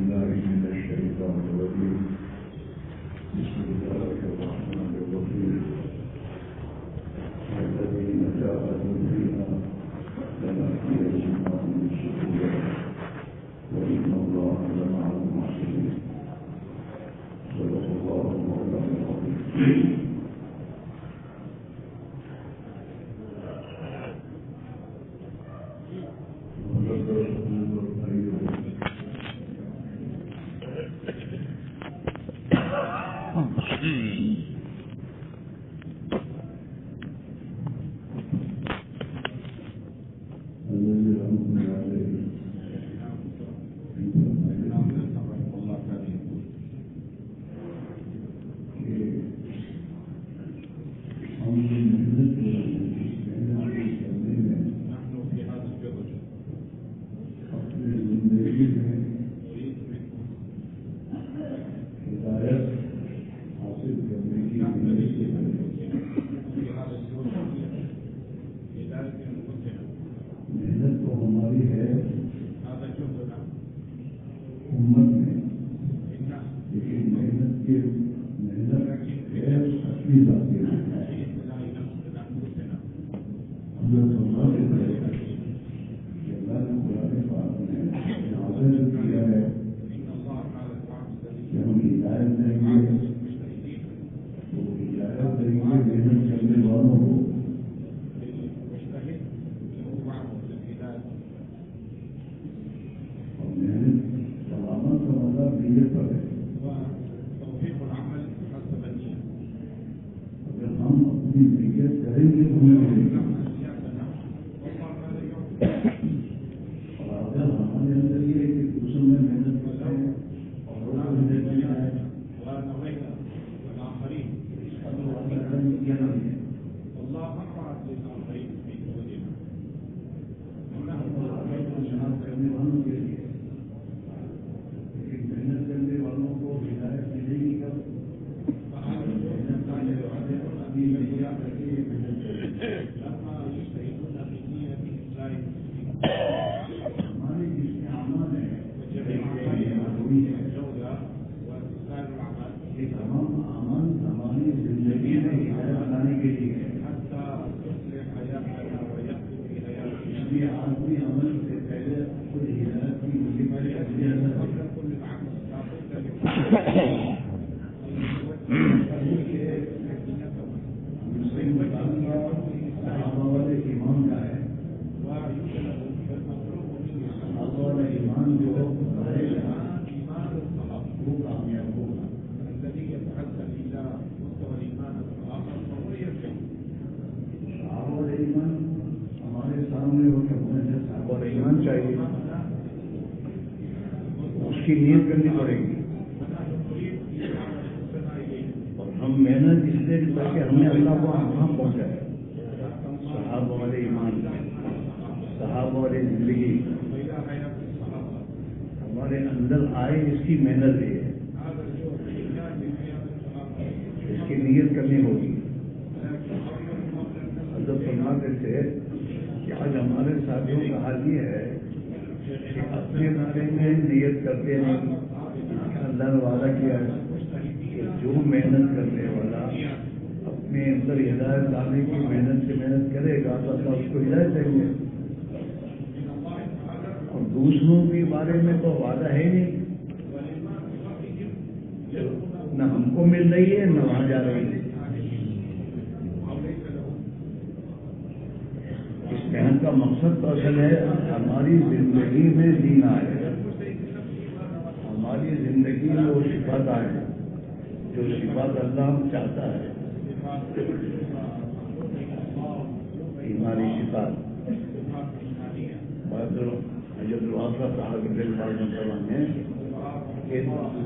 بالله من الشيطان الرجيم بسم الله الرحمن الرحيم الذين جاهدوا فينا لنهدينهم سبلا وإن الله لمع المحسنين صدق الله مولانا العظيم.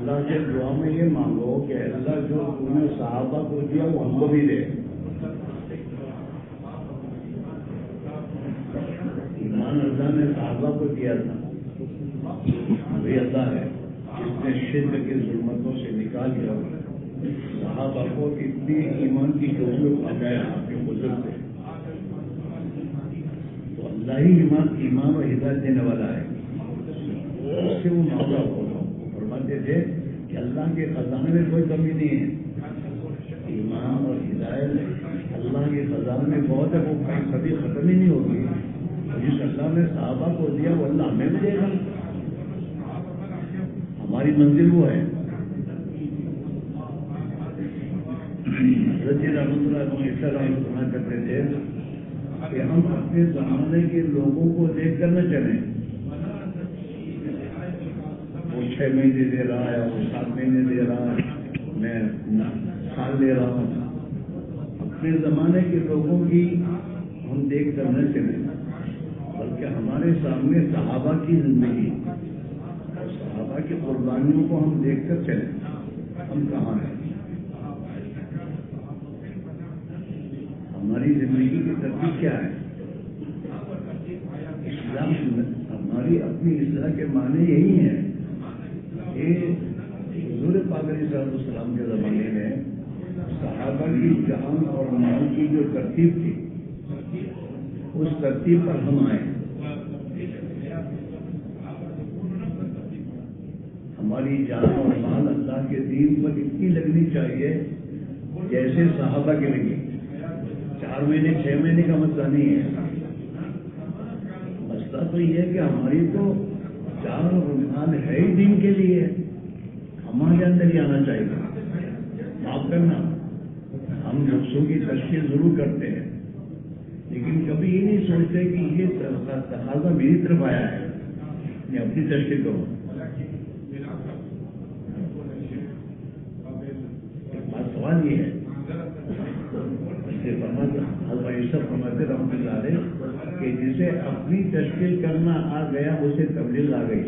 اللہ سے دعا میں یہ مانگو کہ اللہ جو تم نے صحابہ کو دیا وہ ہم کو بھی دے. ایمان اللہ نے صحابہ کو دیا تھا, وہی اللہ ہے جس نے شرک کی ظلمتوں سے نکال دیا. صحابہ کو اتنی ایمان کی جوڑوں پہنچایا آپ کے بزرگ سے, تو اللہ ہی ایمان و ہدایت دینے والا ہے. اس سے وہ معاملہ ہوگا. فرماتے تھے کہ اللہ کے خزانے میں کوئی کمی نہیں ہے، ایمان اور ہدایت اللہ کے خزانے میں بہت ہے، وہ کبھی ختم ہی نہیں ہوگی۔ جس اللہ نے صحابہ کو دیا وہ اللہ ہمیں بھی دے گا، ہماری منزل وہ ہے۔ حضرت رحمۃ اللہ کرتے تھے کہ ہم اپنے زمانے کے لوگوں کو دیکھ کر نہ چلیں، وہ 6 مہینے دے رہا ہے، وہ 7 مہینے دے رہا ہے، میں سال دے رہا ہوں۔ اپنے زمانے کے لوگوں کی ہم دیکھ کر نہ چلیں، بلکہ ہمارے سامنے صحابہ کی زندگی اور صحابہ کی قربانیوں کو ہم دیکھ کر چلیں، ہم کہاں ہیں، ہماری زندگی کی ترتیب کیا ہے۔ اسلام ہماری اپنی اصلاح کے معنی یہی ہیں کہ حضور پاک علیہ السلام کے زمانے میں صحابہ کی جان اور مال کی جو ترتیب تھی اس ترتیب پر ہم آئے۔ ہماری جان اور مال اللہ کے دین پر اتنی لگنی چاہیے جیسے صحابہ کی لگی۔ 4 مہینے 6 مہینے کا مسئلہ نہیں ہے، مسئلہ تو یہ ہے کہ ہماری تو جان اور مال ہے ہی دین کے لیے، ہمارے اندر ہی آنا چاہیے۔ معاف کرنا، ہم نفسوں کی تشکیل ضرور کرتے ہیں لیکن کبھی یہ نہیں سوچتے کہ یہ تقاضا میری طرف آیا ہے، میں اپنی تشکیل کروں۔ بات سوال یہ ہے فرماتے رحمۃ اللہ علیہ کہ جسے اپنی تشکیل کرنا آ گیا اسے تبلیغ آ گئی۔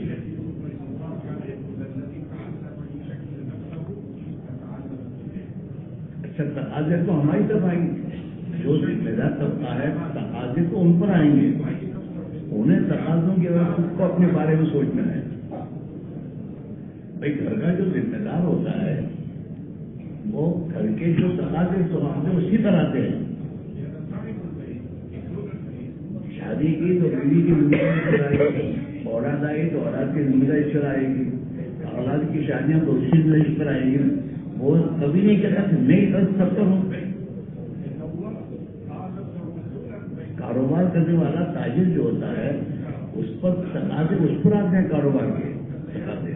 اچھا، تقاضے تو ہماری طرف آئیں گے، جو ذمہ دار طبقہ ہے تقاضے تو ان پر آئیں گے، انہیں تقاضوں کی وجہ خود کو اپنے بارے میں سوچنا ہے۔ بھائی گھر کا جو ذمہ دار ہوتا ہے وہ گھر کے جو تقاضے سناتے اسی پر آتے ہیں۔ شادی کی تو بیوی کی ذمہ داری چلائے گی، اولاد آئی تو اولاد کی ذمہ داری چلائے گی، اولاد کی شادیاں تو اسی ذمہ داری پر آئیں گی۔ وہ کبھی نہیں کہتا کہ میں سب پر ہوں۔ کاروبار کرنے والا تاجر جو ہوتا ہے اس پر تقاضے اس پر آتے ہیں، کاروبار کے تقاضے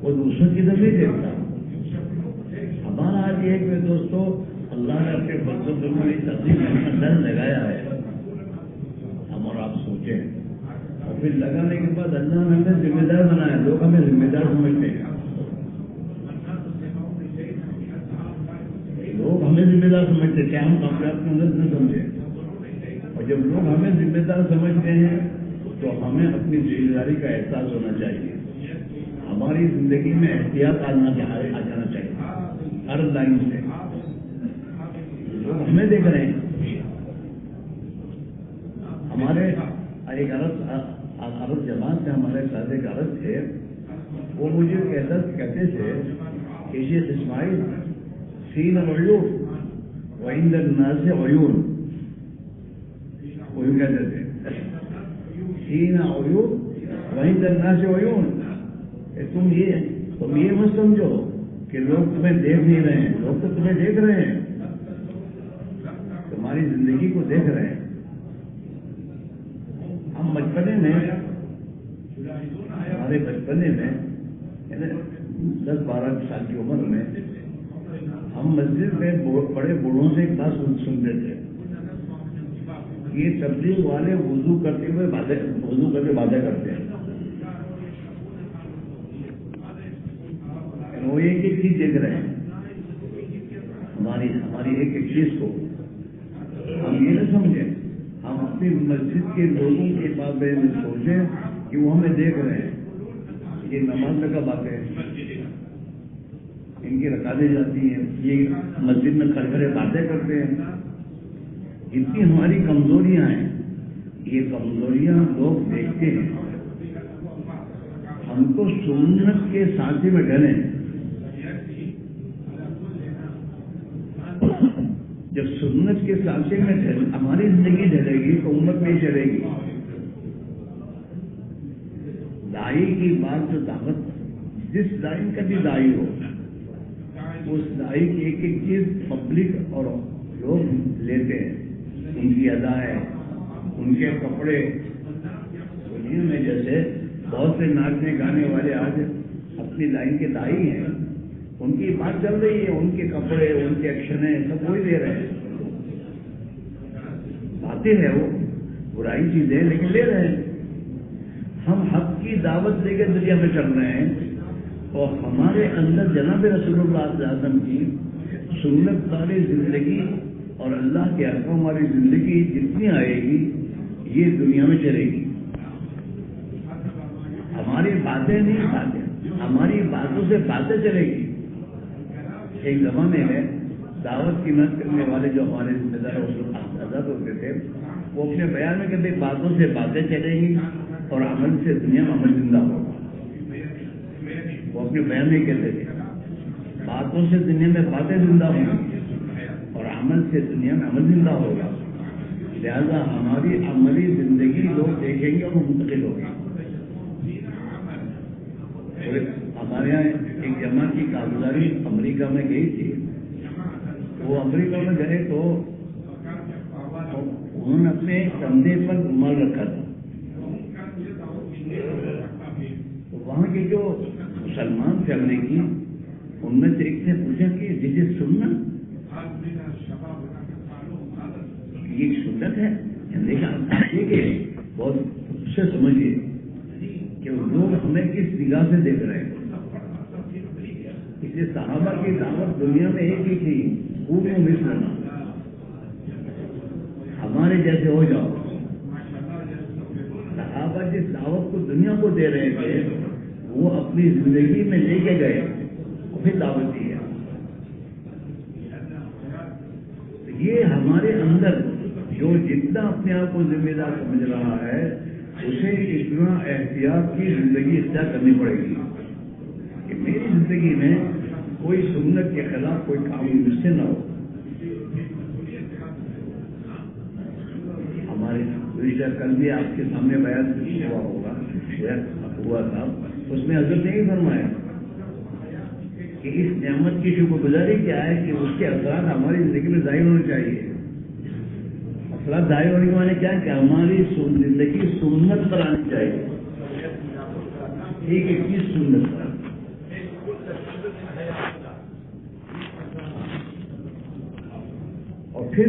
وہ دوسروں کی طرف نہیں دیکھتا۔ ہمارا آج یہ کہ دوستو اللہ نے اپنے بندوں میں تقسیم کا ڈر لگایا ہے، ہم اور آپ سوچیں، اور پھر لگانے کے بعد اللہ نے ہمیں ذمہ دار بنایا، لوگ ہمیں ذمہ دار سمجھتے ہیں، لوگ ہمیں ذمہ دار سمجھتے ہیں، کیا ہم اپنے آپ کے اندر نہ سمجھیں؟ اور جب لوگ ہمیں ذمہ دار سمجھتے ہیں تو ہمیں اپنی ذمہ داری کا احساس ہونا چاہیے، ہماری زندگی میں احتیاط آ جانا چاہیے ہر لائن سے۔ لوگ ہمیں دیکھ رہے ہیں، ہمارے ایک عرب جماعت سے ہمارے ساتھ ایک عرب تھے، وہ مجھے کہتے تھے کہ شیخ اسماعیل سین عیون وعند الناس عیون، وہی کہتے تھے سین عیون وعند الناس عیون، تم یہ مت سمجھو کہ لوگ تمہیں دیکھ نہیں رہے ہیں، لوگ تو تمہیں دیکھ رہے ہیں، تمہاری زندگی کو دیکھ رہے ہیں۔ ہم بچپنے میں، ہمارے بچپنے میں 10-12 سال کی عمر میں ہم مسجد میں بڑے بوڑھوں سے ایک بات سنتے تھے، یہ تبلیغ والے وضو کرتے وعدے کرتے ہیں، وہ ایک ایک چیز دیکھ رہے ہیں، ہماری ایک ایک چیز کو ہم یہ نہ سمجھیں، ہم اپنی مسجد کے لوگوں کے بارے میں سوچیں کہ وہ ہمیں دیکھ رہے ہیں، یہ نماز کا بات ہے، ان کی رکعتیں جاتی ہیں، یہ مسجد میں کھڑے کھڑے باتیں کرتے ہیں، اتنی ہماری کمزوریاں ہیں، یہ کمزوریاں لوگ دیکھتے ہیں، ہم کو سنت کے سانچے میں ڈلیں، جب سنت کے سانچے میں ہماری زندگی ڈلے گی تو امت میں ہی چلے گی۔ داعی کی بات جو دعوت جس لائن کا بھی دائی ہو، اس دائی کی ایک ایک چیز پبلک اور لوگ لیتے ہیں، ان کی ادا ہے، ان کے کپڑے. دنیا میں جیسے بہت سے ناچنے گانے والے آج اپنی لائن کے دائی ہیں، ان کی بات چل رہی ہے، ان کے کپڑے، ان کے ایکشن سب وہی دے رہے ہیں. باتیں ہیں وہ برائی چیزیں لیکن لے رہے ہیں. ہم حق کی دعوت لے کے دنیا میں چل رہے ہیں اور ہمارے اندر جناب رسول اللہ صلی اللہ علیہ وسلم کی سنت والی زندگی اور اللہ کے احکام والی زندگی جتنی آئے گی یہ دنیا میں چلے گی. ہماری باتیں نہیں باتیں، ہماری باتوں سے باتیں چلے گی. ایک زمانے میں دعوت کی مدد کرنے والے جو ہمارے ذمہ دار آزاد ہوتے تھے، وہ اپنے بیان میں کہتے باتوں سے باتیں چلیں گی اور عمل سے دنیا میں عمل زندہ ہوگا. وہ اپنے بیان میں کہتے تھے باتوں سے دنیا میں باتیں زندہ ہوں گی اور عمل سے دنیا میں عمل زندہ ہوگا. لہذا ہماری عملی زندگی لوگ دیکھیں گے اور منتقل ہوگی. ہمارے یہاں ایک جماعت کی کارگزاری امریکہ میں گئی تھی. وہ امریکہ میں گئے تو انہوں نے اپنے کندھے پر رومال رکھا تھا. تو وہاں کے جو مسلمان تھے امریکی، ان میں سے ایک سے پوچھا کہ جسے سننا یہ سنت ہے. بہت سے سمجھیے کہ لوگ ہمیں کس نگاہ سے دیکھ رہے ہیں. اس لیے صحابہ کی دعوت دنیا میں ایک ہی تھی، پورے مس ہونا، ہمارے جیسے ہو جاؤ. صحابہ جس دعوت کو دنیا کو دے رہے تھے وہ اپنی زندگی میں لے کے گئے اور پھر دعوت دی ہے. یہ ہمارے اندر جو جتنا اپنے آپ کو ذمہ دار سمجھ رہا ہے اسے اتنا احتیاط کی زندگی اختیار کرنی پڑے گی کہ میری زندگی میں کوئی سنت کے خلاف کوئی کام مجھ سے نہ ہو. ہمارے کل بھی آپ کے سامنے بیان ہوا تھا، اس میں حضرت نے یہ فرمایا کہ اس نعمت کی شکر گزاری کیا ہے کہ اس کے اثرات ہماری زندگی میں ظاہر ہونے چاہیے. اثرات ظاہر ہونے کے معنی کیا ہے کہ ہماری زندگی سنت پر آنی چاہیے. ایک ایک چیز سنت پر. اور پھر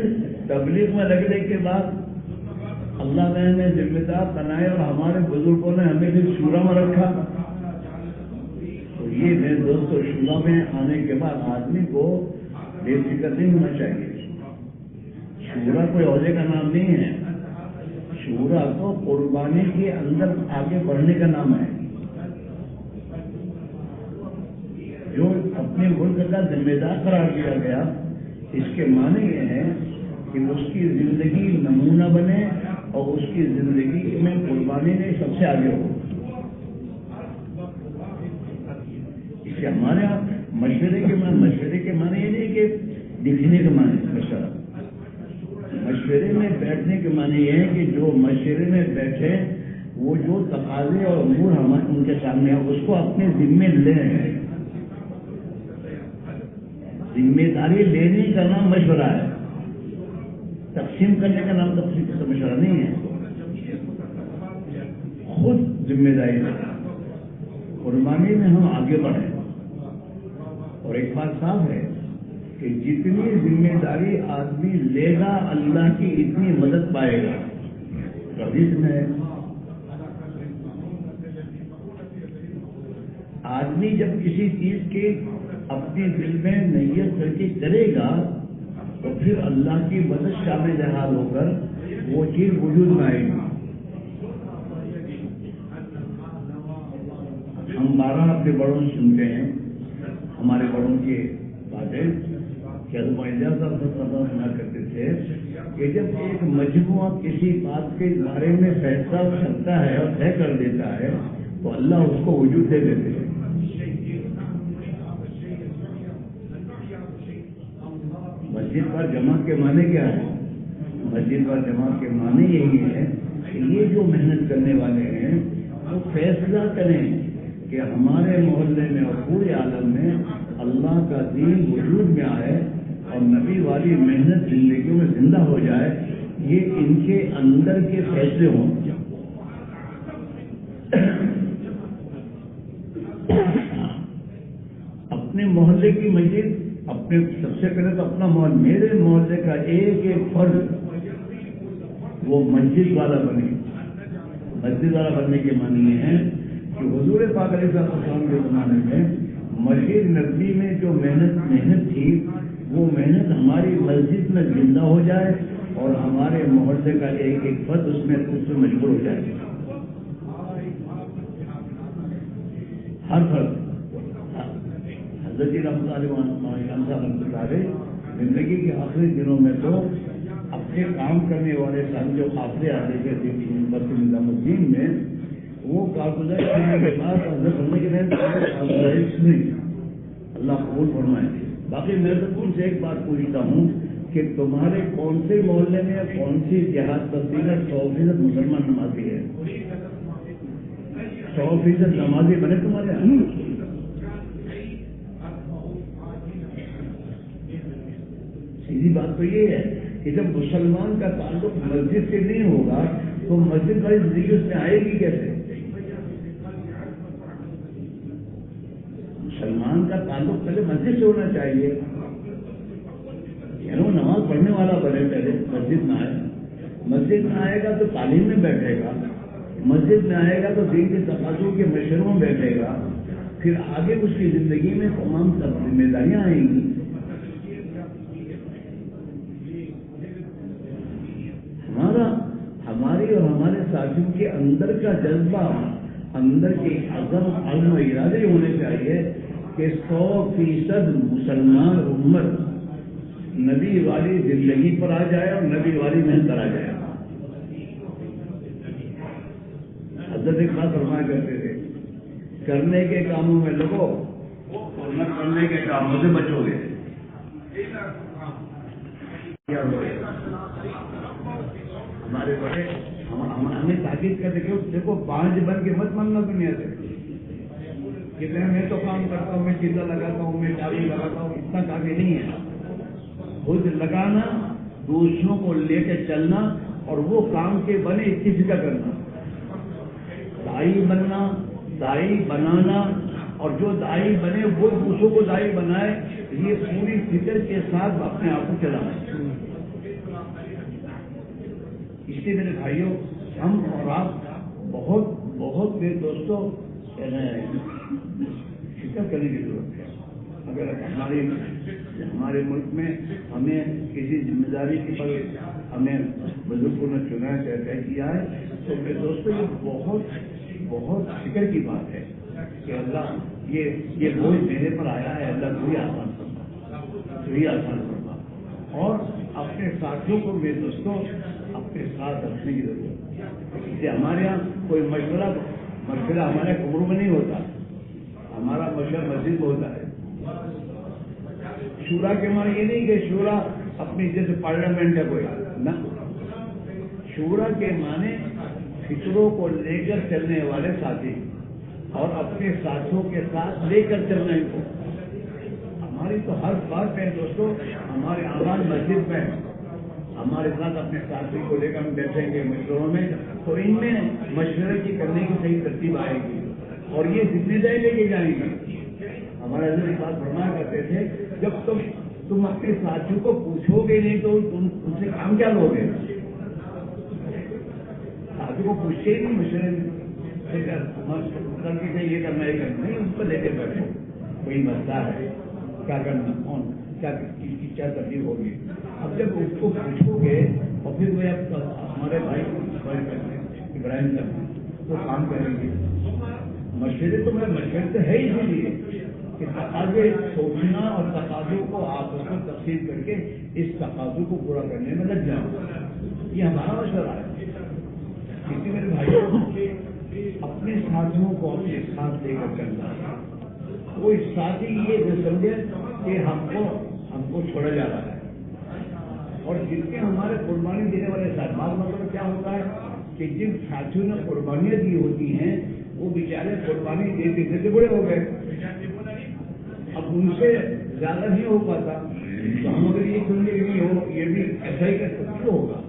تبلیغ میں لگنے کے بعد اللہ نے ہمیں ذمہ دار بنائے اور ہمارے بزرگوں نے ہمیں پھر شورا میں رکھا. تو یہ میرے دوستوں شورا میں آنے کے بعد آدمی کو بے فکر نہیں ہونا چاہیے. شورا کوئی عہدے کا نام نہیں ہے. شورا تو قربانی کے اندر آگے بڑھنے کا نام ہے. جو اپنے ملک کا ذمہ دار قرار دیا گیا، اس کے معنی یہ ہے کہ اس کی زندگی نمونہ بنے اور اس کی زندگی میں قربانی میں سب سے آگے ہو. اس سے ہمارے یہاں مشورے کے معنی یہ نہیں کہ دکھنے کے معنی. مشورے میں بیٹھنے کے معنی یہ ہے کہ جو مشورے میں بیٹھے وہ جو تقاضے اور امور ان کے سامنے ہیں اس کو اپنے ذمے لیں. ذمہ داری لینے کا نام مشورہ ہے، تقسیم کرنے کا نام مشورہ نہیں ہے. خود ذمہ داری قربانی میں ہم آگے بڑھیں. اور ایک بات صاف ہے کہ جتنی ذمہ داری آدمی لے گا اللہ کی اتنی مدد پائے گا. حدیث میں آدمی جب کسی چیز کے اپنے دل میں نیت کر کے کرے گا تو پھر اللہ کی مدد شامل حال ہو کر وہ چیز وجود میں آئے گی. ہم 12 اپنے بڑوں سے سنتے ہیں ہمارے بڑوں کی باتیں کہ سنا کرتے تھے کہ جب ایک مجموعہ کسی بات کے بارے میں فیصلہ کرتا ہے اور طے کر دیتا ہے تو اللہ اس کو وجود دے دیتے ہیں. مسجد پر جماعت کے معنی کیا ہے؟ مسجد پر جماعت کے معنی یہی ہے کہ یہ جو محنت کرنے والے ہیں وہ فیصلہ کریں کہ ہمارے محلے میں اور پورے عالم میں اللہ کا دین وجود میں آئے اور نبی والی محنت زندگیوں میں زندہ ہو جائے، یہ ان کے اندر کے فیصلے ہوں۔ اپنے محلے کی مسجد، اپنے سب سے پہلے تو اپنا محلہ، میرے محلے کا ایک ایک فرد وہ مسجد والا بنے۔ مسجد والا بننے کے معنی یہ ہے کہ حضور پاک علیہ السلام کے زمانے میں مسجد نبوی میں جو محنت تھی، وہ محنت ہماری مسجد میں زندہ ہو جائے اور ہمارے محلے کا ایک ایک فرد اس میں مشغول ہو جائے۔ ہر فرد حضرت رحمۃ اللہ علیہ زندگی کے آخری دنوں میں تو اپنے کام کرنے والے ساتھ جو قافلے آتے تھے نظام الدین میں، وہ کارگزاری کرنے کے بعد اللہ قبول فرمائے۔ باقی میں تو تم سے ایک بات پوچھتا ہوں کہ تمہارے کون سے محلے میں کون سی جہاد بستی میں 100% مسلمان نمازی ہے؟ 100% نمازی بنے تمہارے یہاں؟ سیدھی بات تو یہ ہے کہ جب مسلمان کا تعلق مسجد سے نہیں ہوگا تو مسجد والی زندگی اس میں آئے گی کیسے؟ مسلمان کا تعلق پہلے مسجد سے ہونا چاہیے، یعنی وہ نماز پڑھنے والا بنے، پہلے مسجد میں آئے۔ مسجد میں آئے گا تو تعلیم میں بیٹھے گا، مسجد میں آئے گا تو دین کے تقاضوں کے مشوروں میں بیٹھے گا، پھر آگے اس کی زندگی میں تمام ذمہ داریاں آئیں گی۔ ہماری اور ہمارے ساتھیوں کے اندر کا جذبہ، اندر کے عزم و ارادے ہونے چاہیے کہ 100% مسلمان امت نبی والی زندگی پر آ جائے اور نبی والی محنت پر آ جائے۔ حضرت ایک بات فرمایا کرتے تھے، کرنے کے کاموں میں لگو اور نہ کرنے کے کاموں سے بچو گے۔ ہمارے بڑے ہمیں تاکید کرتے کہ دیکھو 5 بن کے مت ماننا دنیا سے، کہتے ہیں میں تو کام کرتا ہوں، میں چیزیں لگاتا ہوں، میں چابی لگاتا ہوں، اتنا کافی نہیں ہے۔ خود لگانا، دوسروں کو لے کے چلنا اور وہ کام کے بنے اس کی فکر کرنا، دائی بننا، دائی بنانا، اور جو دائی بنے وہ دوسروں کو دائی بنائے، یہ پوری فکر کے ساتھ اپنے آپ کو چلانا۔ اس لیے میرے بھائیوں، ہم اور آپ بہت میرے دوستوں فکر کرنے کی ضرورت ہے۔ اگر ہمارے ملک میں ہمیں کسی ذمہ داری کے پر ہمیں بزرگوں نے چنا ہے، طے کیا ہے، تو میرے دوستوں یہ بہت فکر کی بات ہے کہ اللہ یہ بوجھ میرے پر آیا ہے، اللہ تو ہی آسان کرنا، اور اپنے ساتھیوں کو میرے دوستوں اپنے ساتھ رکھنے کی ضرورت ہے۔ اس لیے ہمارے یہاں کوئی مشورہ ہمارے قبروں میں نہیں ہوتا، ہمارا مشورہ مسجد میں ہوتا ہے۔ شورا کے معنی یہ نہیں کہ شورا اپنی جیسے پارلیمنٹ ہے کوئی نہ، شورا کے معنی فکروں کو لے کر چلنے والے ساتھی اور اپنے ساتھیوں کے ساتھ لے کر چلنا ان کو۔ ہماری تو ہر بات ہے دوستوں، ہمارے آواز مسجد میں ہمارے ساتھ اپنے ساتھی کو لے کر ہم بیٹھیں گے مشوروں میں، تو ان میں مشورے کی کرنے کی صحیح ترتیب آئے گی اور یہ ذمہ داری لے کے جائیں گے۔ ہمارے حضرت ایک بات فرمایا کرتے تھے، جب تم اپنے ساتھیوں کو پوچھو گے نہیں تو تم ان سے کام کیا لو گے؟ ساتھی کو پوچھتے ہی نہیں مشورے میں کر کے یہ کرنا ہے نہیں، ان کو لے کے بیٹھو، کوئی مسئلہ ہے کیا کرنا، کون کیا تکلیف ہوگی۔ اب جب اس کو پوچھو گے اور پھر وہ ہمارے بھائی ابراہیم صاحب وہ کام کریں گے۔ مشورے تو مشورے تو ہے اسی لیے کہ تقاضے سوچنا اور تقاضوں کو آپس میں تقسیم کر کے اس تقاضوں کو پورا کرنے میں لگ جانا، یہ ہمارا مشورہ ہے۔ کسی میرے بھائیوں اپنے ساتھیوں کو اپنے ساتھ لے کر چلنا، کوئی ساتھی یہ نہ سمجھے کہ ہم کو چھوڑا جا رہا ہے، اور جن کے ہمارے قربانی دینے والے ساتھ، مطلب کیا ہوتا ہے کہ جن ساتھیوں نے قربانیاں دی ہوتی ہیں وہ بیچارے بیچارے قربانی دیتے دیتے بڑے ہو گئے، اب ان سے زیادہ نہیں ہو پاتا، تو ہم اگر یہ سن لیں نہیں ہو یہ بھی ایسا ہی کیوں ہوگا؟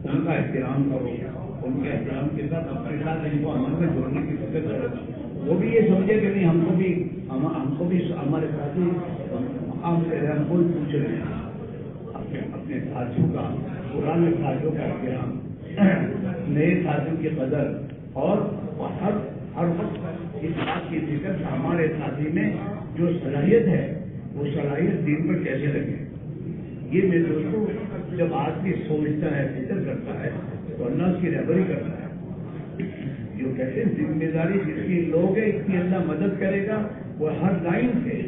ان کا احترام کرو، ان کے احترام کے ساتھ اپنے ساتھ ان کو عمل میں جوڑنے کی کوشش کرو، وہ بھی یہ سمجھے کہ نہیں ہم کو بھی ہمارے ساتھی مقام سے ہم کوئی پوچھ رہے ہیں، اپنے ساتھیوں کا، پرانے ساتھیوں کا احترام، نئے ساتھیوں کی قدر، اور ہر وقت اس بات کی فکر ہمارے ساتھی میں جو صلاحیت ہے وہ صلاحیت دین پر کیسے لگے۔ یہ میرے دوستوں جب آدمی سوچتا ہے، فکر کرتا ہے تو اللہ اس کی رہبری کرتا ہے۔ جو کہتے ہیں ذمہ داری جس کی لوگ ہے اس کی اللہ مدد کرے گا، وہ ہر لائن سے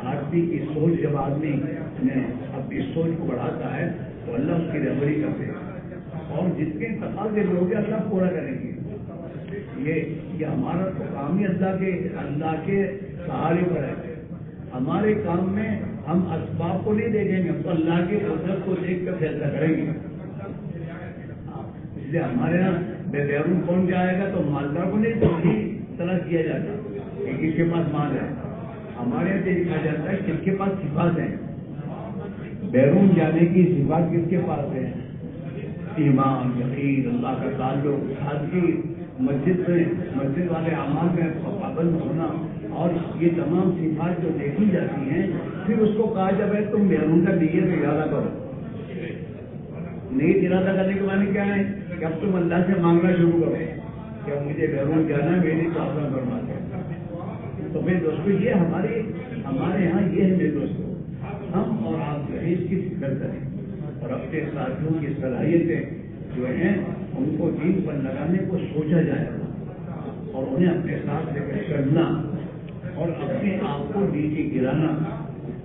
آدمی کی سوچ، جب آدمی نے اپنی سوچ کو بڑھاتا ہے تو اللہ اس کی رہبری کرتے ہیں، اور جس کے تقاضے لوگ ہیں اللہ پورا کریں گے۔ یہ ہمارا تو کام ہی اللہ کے سہارے پر ہے۔ ہمارے کام میں ہم اسباب کو نہیں دیکھیں گے، ہم تو اللہ کی قدرت کو دیکھ کر فیصلہ کریں گے۔ اس لیے ہمارے یہاں بے بیرون کون جائے گا تو مالدار کو نہیں تلاش کیا جاتا کہ کس کے پاس مال ہے، ہمارے یہاں سے لکھا جاتا ہے کس کے پاس صفات ہیں۔ بیرون جانے کی صفات کس کے پاس ہے؟ ایمان، یقین، اللہ کا تعلق، سادگی، مسجد والے اعمال میں پابند ہونا، اور یہ تمام صفات جو دیکھی جاتی ہیں، پھر اس کو کہا جب ہے تم بیرون کا نیت ارادہ کرو۔ نیت ارادہ کرنے کے معنی کیا ہے کہ اب تم اللہ سے مانگنا شروع کرو کہ اب مجھے بیرون جانا ہے، میری پرابلم کروا دے۔ تو میرے دوستوں یہ ہمارے یہاں یہ ہے میرے دوستوں، ہم اور آپ جو ہے اس کی فکر کریں اور اپنے ساتھیوں کی صلاحیتیں جو ہیں ان کو دین پر لگانے کو سوچا جائے اور انہیں اپنے ساتھ لے کر چلنا اور اپنے آپ کو نیچے گرانا،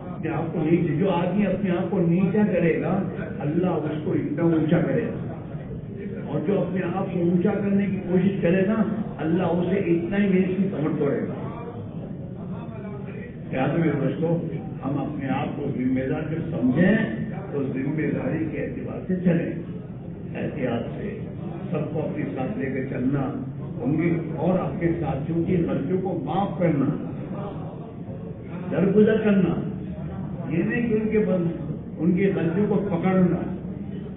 اپنے آپ کو نیچے، جو آدمی اپنے آپ کو نیچا کرے گا اللہ اس کو اتنا اونچا کرے گا، اور جو اپنے آپ کو اونچا کرنے کی کوشش کرے گا اللہ اسے اتنا ہی نیچے کی کمر توڑے گا۔ یاد میں دوستوں ہم اپنے آپ کو ذمہ دار جب سمجھیں تو ذمہ داری کے اعتبار سے چلیں، احتیاط سے سب کو اپنے ساتھ لے کے چلنا، اور اپنے ساتھیوں کی غلطیوں کو معاف کرنا، درگزر کرنا، یہ نہیں کہ ان کی غلطیوں کو پکڑنا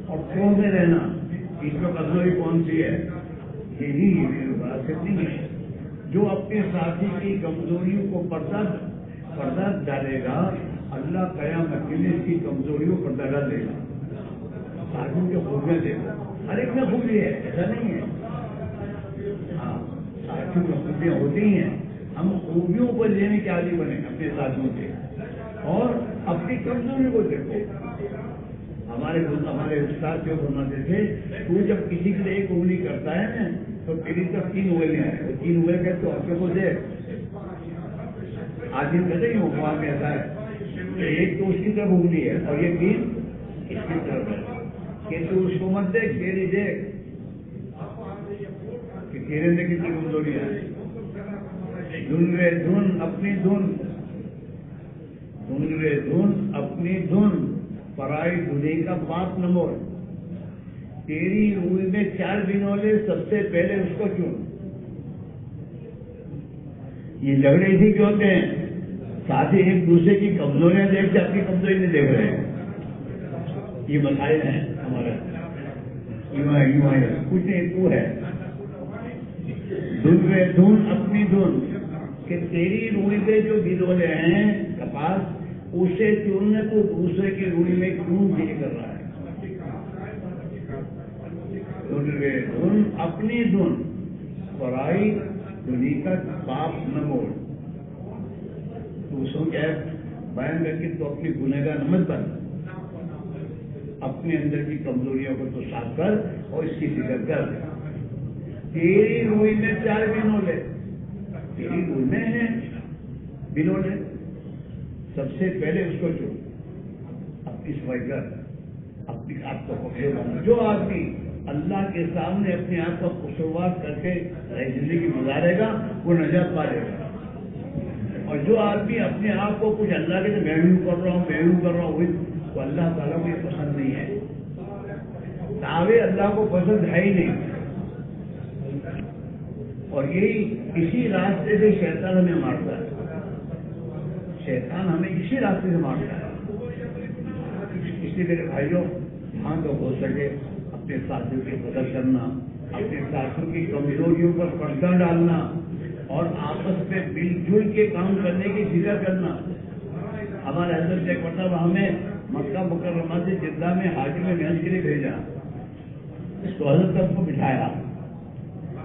اور توڑتے رہنا اس میں کمزوری کون سی ہے، یہی وراثت نہیں ہے۔ جو اپنے ساتھی کی کمزوریوں کو پردہ ڈالے گا اللہ قیامت کے لیے اس کی کمزوریوں پر پردہ ڈال دے گا، ساتھیوں کے خوبیاں دے گا۔ ہر ایک میں خوبی ہے، ایسا نہیں ہے، ہاں ساتھیوں میں خوبیاں ہوتی ہیں، ہم خوبیوں کو لینے کے عادی بنے اپنے ساتھیوں سے، اور اپنی کمزوری کو دیکھو۔ ہمارے استاد جو فرماتے تھے تو جب کسی کے لیے ایک انگلی کرتا ہے نا تو تیری طرف 3 انگلیاں ہیں، وہ 3 انگلیاں کہتے ہو کو دے، آدمی کہتے ہی وہاں کہتا ہے ایک تو اس کی طرف انگلی ہے اور یہ 3 اس کی طرف ہے کہ تو اس کو مت دیکھ، تیری دیکھ کہ تیرے میں کتنی کمزوریاں ہیں۔ دھن رے دھن اپنی دھن، دھن رے دھن اپنی دھن، پرائی دھنی کا بات نہ موڑ، تیری روئی میں 4 بنولے سب سے پہلے اس کو چن۔ یہ جھگڑے اسی کے ہوتے ہیں، ساتھ ہی ایک دوسرے کی کمزوریاں دیکھ کے اپنی کمزوری نہیں دیکھ رہے ہیں، یہ مسائل ہیں ہمارا، یوں ہے کچھ نہیں تو ہے۔ دھن رے دھن اپنی دھن، کہ تیری روئی پہ جو بنولے ہیں کپاس اسے چننے کو دوسرے کی روئی میں کیوں یہ کر رہا ہے۔ دھن رے دھن اپنی دھن، پرائی دھنی کا باپ نہ موڑ۔ دوسروں کے بیان کر کے تو اپنی گنہگار مت بن، اپنے اندر کی کمزوریوں کو تو صاف کر اور اس کی فکر کر۔ تیری روئی میں 4 بنولے، تیری روئی میں ہیں بنولے، سب سے پہلے اس کو چن، اپنی صفائی کر، اپنی آپ کو پکڑے بنا۔ جو آدمی اللہ کے سامنے اپنے آپ کو قصوروار کر کے زندگی گزارے گا وہ نجات پائے گا، اور جو آدمی اپنے آپ کو کچھ اللہ کے میں یوں کر رہا ہوں وہ اللہ تعالیٰ کو یہ پسند نہیں ہے، دعوے اللہ کو پسند ہے ہی نہیں۔ اور یہی اسی راستے سے شیطان ہمیں مارتا ہے. شیطان ہمیں اسی راستے سے مارتا ہے. اس لیے میرے بھائیوں جہاں تو ہو سکے اپنے ساتھیوں کی مدد کرنا, اپنے ساتھیوں کی کمزوریوں پر پردہ ڈالنا اور آپس میں مل جل کے کام کرنے کی فکر کرنا. ہمارے حضرت ایک مرتبہ ہمیں مکہ مکرمہ سے جدہ میں حاجی میں محنت کے لیے بھیجا. تو حضرت سب کو بٹھایا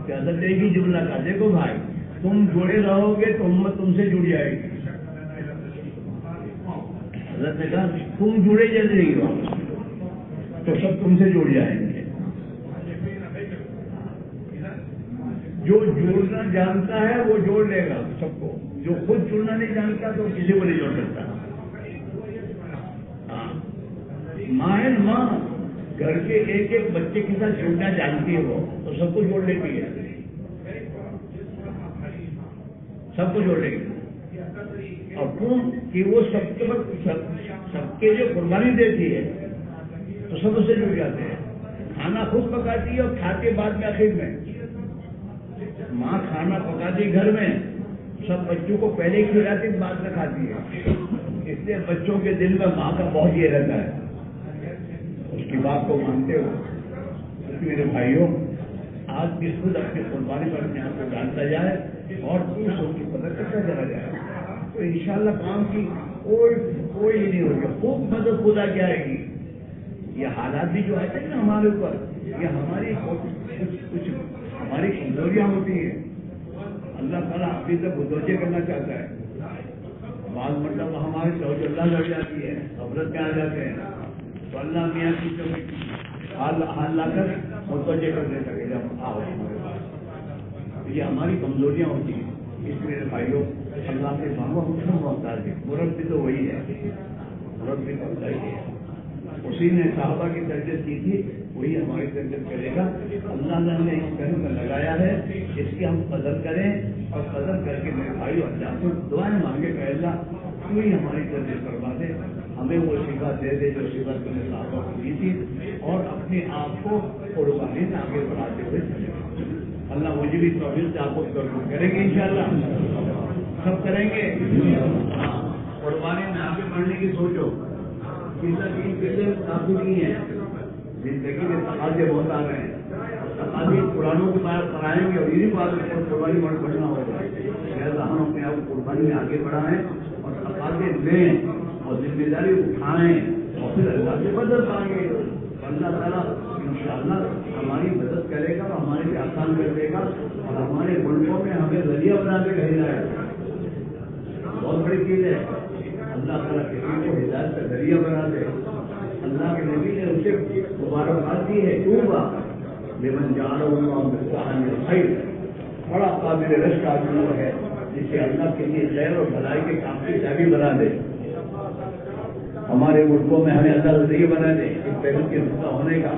کہ حضرت ایک ہی جملہ کا, دیکھو بھائی تم جڑے رہو گے تو امت تم سے جڑ جائے گی. حضرت نے کہا تم جڑے جل رہی ہو تو سب تم سے جڑ جائیں گے. جو جوڑنا جانتا ہے وہ جوڑ لے گا سب کو, جو خود جڑنا نہیں جانتا تو کسی کو نہیں جوڑ سکتا. ماں گھر کے ایک ایک بچے کے ساتھ جڑنا جانتی ہے وہ تو سب کو جوڑ لیتی ہے, سب کو جوڑ لے گی. اور کیوں کہ وہ سب کے جو قربانی دیتی ہے تو سب اسے جڑ جاتے ہیں. کھانا خود پکاتی ہے اور کھاتے بعد میں آخر میں. ماں کھانا پکاتی گھر میں, سب بچوں کو پہلے ہی کھلاتی بعد میں کھاتی ہے. اس لیے بچوں کے دل میں ماں کا بہت یہ رہتا ہے, اس کی بات کو مانتے ہو. میرے بھائیوں آج بھی خود اپنی قربانی پر اپنے آپ کو ڈالتا جائے اور دوسروں کی مدد کرتا چلا جائے تو انشاءاللہ کام کی کوئی نہیں ہوگی. خوب مدد خدا کی آئے گی. یہ حالات بھی جو آتے ہیں نا ہمارے اوپر, یہ ہماری کچھ ہماری کمزوریاں ہوتی ہیں. اللہ تعالیٰ ابھی تک متوجہ کرنا چاہتا ہے. بعض مطلب ہماری توجہ اللہ لڑ جاتی ہے, غفلت میں آ جاتے ہیں تو اللہ میاں کی حال لا کر متوجہ کر دیتا ہے جب آؤ. یہ ہماری کمزوریاں ہوتی ہیں. اس لیے بھائیوں اللہ کے بابا ہم محتاج ہے. مربی تو وہی ہے, مربی تو ہوتا ہی ہے. اسی نے صحابہ کی تربیت کی تھی, وہی ہماری تربیت کرے گا. اللہ نے ہمیں اس گھر میں لگایا ہے, اس کی ہم قدر کریں اور قدر کر کے میرے بھائی اللہ سے دعائیں مانگے کہ اللہ تو ہی ہماری تربیت کروا دے, ہمیں وہ صفات دے دے جو صفات تم نے صحابہ کو دی تھی, اور اپنے آپ کو قربانی سے آگے بڑھاتے ہوئے چلے. اللہ مجھے بھی توفیق سے آپ کو کریں گے انشاءاللہ, سب کریں گے. قربانی میں آگے بڑھنے کی سوچو. کتنے کافی نہیں ہے, زندگی میں تقاضے بہت آ رہے ہیں. تقاضے قرآنوں کے بارے پڑھائیں گے اور یہی بات قربانی میں بڑھنا ہوگا. لہٰذا ہم اپنے آپ کو قربانی میں آگے بڑھائیں اور تقاضے لیں اور ذمہ داری اٹھائیں اور پھر اللہ سے مدد مانگیں. اللہ تعالیٰ انشاءاللہ ہماری مدد کرے گا اور ہمارے لیے آسان کر دے گا اور ہمارے ملکوں میں ہمیں ذریعہ بنا کے بھیجا ہے. بہت بڑی چیز ہے. اللہ تعالیٰ کسی کو ہدایت کا ذریعہ بنا دے. اللہ کے نبی نے اسے مبارکباد دی ہے, توبہ لمن جعلہ اللہ مفتاحا للخیر. بڑا قابل رشک آدمی وہ ہے جسے اللہ کے لیے خیر اور بھلائی کے کام کی چابی بنا دے. ہمارے ملکوں میں ہمیں اللہ ذریعہ بنا دے ایک پیغمبر کے زندہ ہونے کا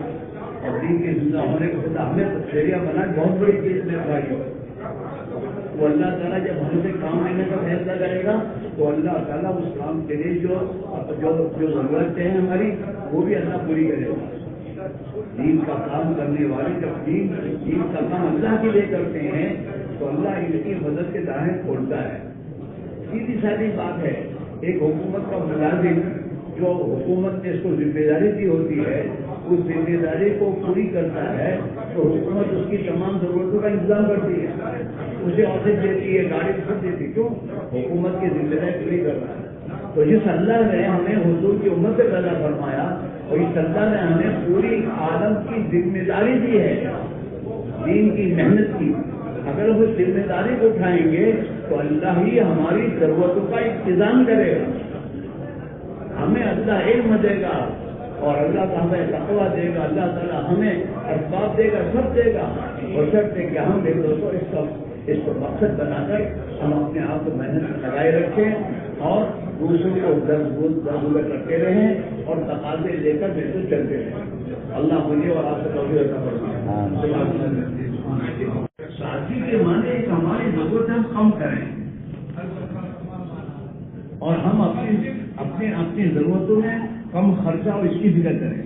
اور دین کے زندہ ہونے کا. ہمیں ذریعہ بنا بہت بڑی چیز میرے بھائیوں. وہ اللہ تعالیٰ جب ہم سے کام لینے کا فیصلہ کرے گا تو اللہ تعالیٰ اس کام کے لیے جو ضرورتیں ہیں ہماری وہ بھی اللہ پوری کرے گا. دین کا کام کرنے والے جب دین کا کام اللہ کے لیے کرتے ہیں تو اللہ ان کی مدد کے داہیں کھولتا ہے. سیدھی سادی بات ہے. ایک حکومت کا ملازم جو حکومت نے اس کو ذمہ داری دی ہوتی ہے اس ذمہ داری کو پوری کرتا ہے تو حکومت اس کی تمام ضرورتوں کا انتظام کرتی ہے, اسے آفس دیتی ہے, گاڑی خود دیتی ہے. کیوں؟ حکومت کی ذمہ داری پوری کرنا ہے. تو جس اللہ نے ہمیں حضور کی امت سے پیدا فرمایا اور اس اللہ نے ہمیں پوری عالم کی ذمہ داری دی ہے, دین کی محنت کی. اگر وہ ذمہ داری کو اٹھائیں گے تو اللہ ہی ہماری ضرورتوں کا انتظام کرے گا. ہمیں اللہ علم دے گا اور اللہ تعالیٰ ہمیں تقویٰ دے گا. اللہ تعالیٰ ہمیں اسباب دے گا, سب دے گا. اور شرط ہے کہ ہم ایک دوستوں اس کو مقصد بنا کر ہم اپنے آپ کو محنت میں لگائے رکھیں اور دوسروں کو درگزر کرتے رہیں اور تقاضے لے کر بالکل چلتے رہیں. اللہ مجھے اور آپ سے توفیق عطا فرمائے. سازی کے معنی ایک ہماری ضرورت ہم کم کریں اور ہم اپنی ضرورتوں میں کم خرچہ اور اس کی فکر کریں.